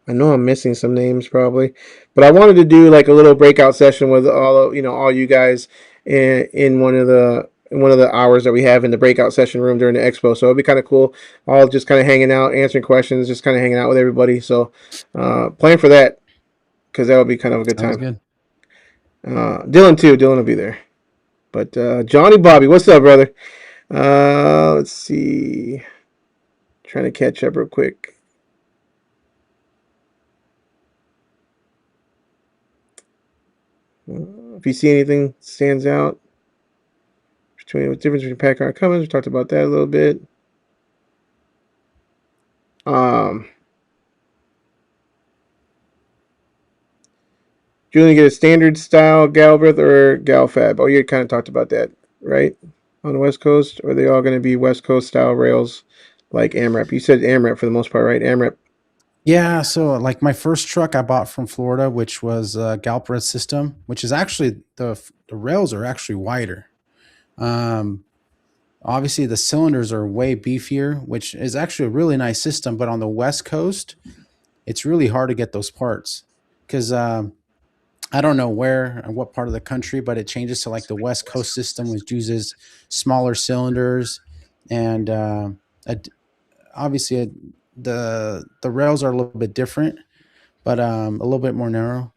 [SPEAKER 1] I know I'm missing some names probably, but I wanted to do like a little breakout session with all you guys in one of the hours that we have in the breakout session room during the expo. So it'd be kind of cool. All just kind of hanging out, answering questions, just kind of hanging out with everybody. So plan for that because that would be kind of a good
[SPEAKER 2] Sounds
[SPEAKER 1] time.
[SPEAKER 2] good.
[SPEAKER 1] Dylan too. Dylan will be there. But Johnny Bobby, what's up, brother? Let's see. Trying to catch up real quick. If you see anything stands out between the difference between pack car and Cummins, we talked about that a little bit. Um, Julian, get a standard style Galbraith or Galfab? Oh, you kind of talked about that, right? On the West Coast, or are they all going to be West Coast style rails like AMREP? You said AMREP for the most part, right? AMREP.
[SPEAKER 2] Yeah, so like my first truck I bought from Florida, which was a Galbraith system, which is actually the rails are actually wider. Um, Obviously the cylinders are way beefier, which is actually a really nice system. But on the West Coast, it's really hard to get those parts because I don't know where and what part of the country, but it changes to like the West Coast system, which uses smaller cylinders, and ad- obviously the rails are a little bit different, but a little bit more narrow.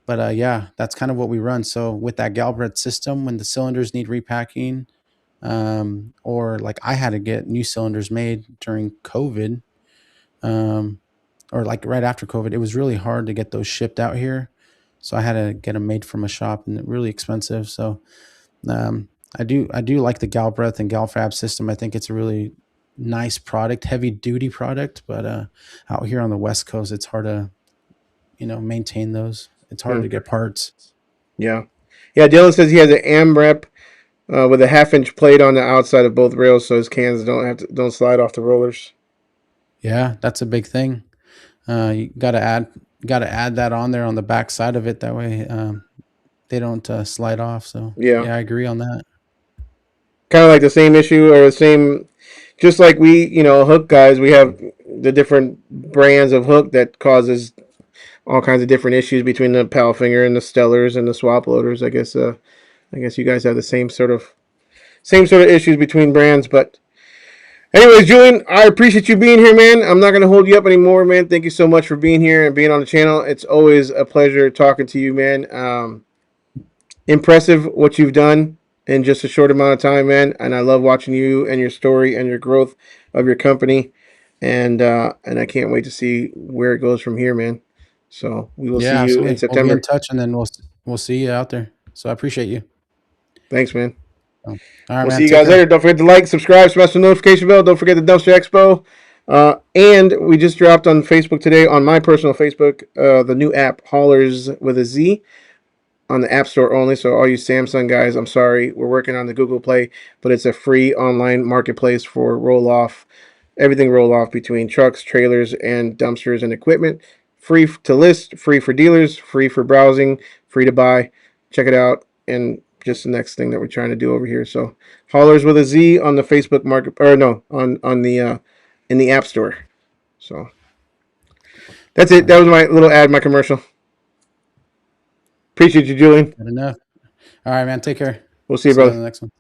[SPEAKER 2] But yeah, that's kind of what we run. So with that Galbraith system, when the cylinders need repacking, or like I had to get new cylinders made during COVID, um, or like right after COVID, it was really hard to get those shipped out here. So I had to get them made from a shop, and they're really expensive. So um, I do like the Galbraith and Galfab system. I think it's a really nice product, heavy duty product. But out here on the West Coast, it's hard to maintain those. It's hard
[SPEAKER 1] Hmm.
[SPEAKER 2] to get parts.
[SPEAKER 1] Yeah, yeah. Dylan says he has an AMREP with a half-inch plate on the outside of both rails, so his cans don't slide off the rollers.
[SPEAKER 2] Yeah, that's a big thing. You got to add that on there on the back side of it. That way they don't slide off. So
[SPEAKER 1] Yeah,
[SPEAKER 2] yeah, I agree on that.
[SPEAKER 1] kind of like the same issue or the same, just like we, hook guys, we have the different brands of hook that causes all kinds of different issues between the Palfinger and the Stellars and the swap loaders. I guess you guys have the same sort of issues between brands. But anyways, Julian, I appreciate you being here, man. I'm not gonna hold you up anymore, man. Thank you so much for being here and being on the channel. It's always a pleasure talking to you, man. Impressive what you've done in just a short amount of time, man. And I love watching you and your story and your growth of your company. And I can't wait to see where it goes from here, man. So we will see
[SPEAKER 2] Yeah,
[SPEAKER 1] you in
[SPEAKER 2] absolutely. We'll be in
[SPEAKER 1] September.
[SPEAKER 2] touch, and then we'll see you out there. So I appreciate you.
[SPEAKER 1] Thanks, man.
[SPEAKER 2] So, all right,
[SPEAKER 1] We'll
[SPEAKER 2] man.
[SPEAKER 1] see you
[SPEAKER 2] Take
[SPEAKER 1] guys later.
[SPEAKER 2] care.
[SPEAKER 1] Don't forget to like, subscribe, smash the notification bell. Don't forget the Dumpster Expo. And we just dropped on Facebook today, on my personal Facebook, the new app, Haulers with a Z, on the App Store only. So all you Samsung guys, I'm sorry, we're working on the Google Play, but it's a free online marketplace for roll off, everything roll off between trucks, trailers, and dumpsters and equipment. Free to list, free for dealers, free for browsing, free to buy. Check it out, and just the next thing that we're trying to do over here. So haulers with a Z on the Facebook market, or no, on the in the App Store. So that's
[SPEAKER 2] All
[SPEAKER 1] it. That
[SPEAKER 2] right.
[SPEAKER 1] was my little ad, my commercial. Appreciate you, Julian.
[SPEAKER 2] Good enough. All right, man. Take care.
[SPEAKER 1] We'll see you,
[SPEAKER 2] See you on
[SPEAKER 1] brother.
[SPEAKER 2] the next one.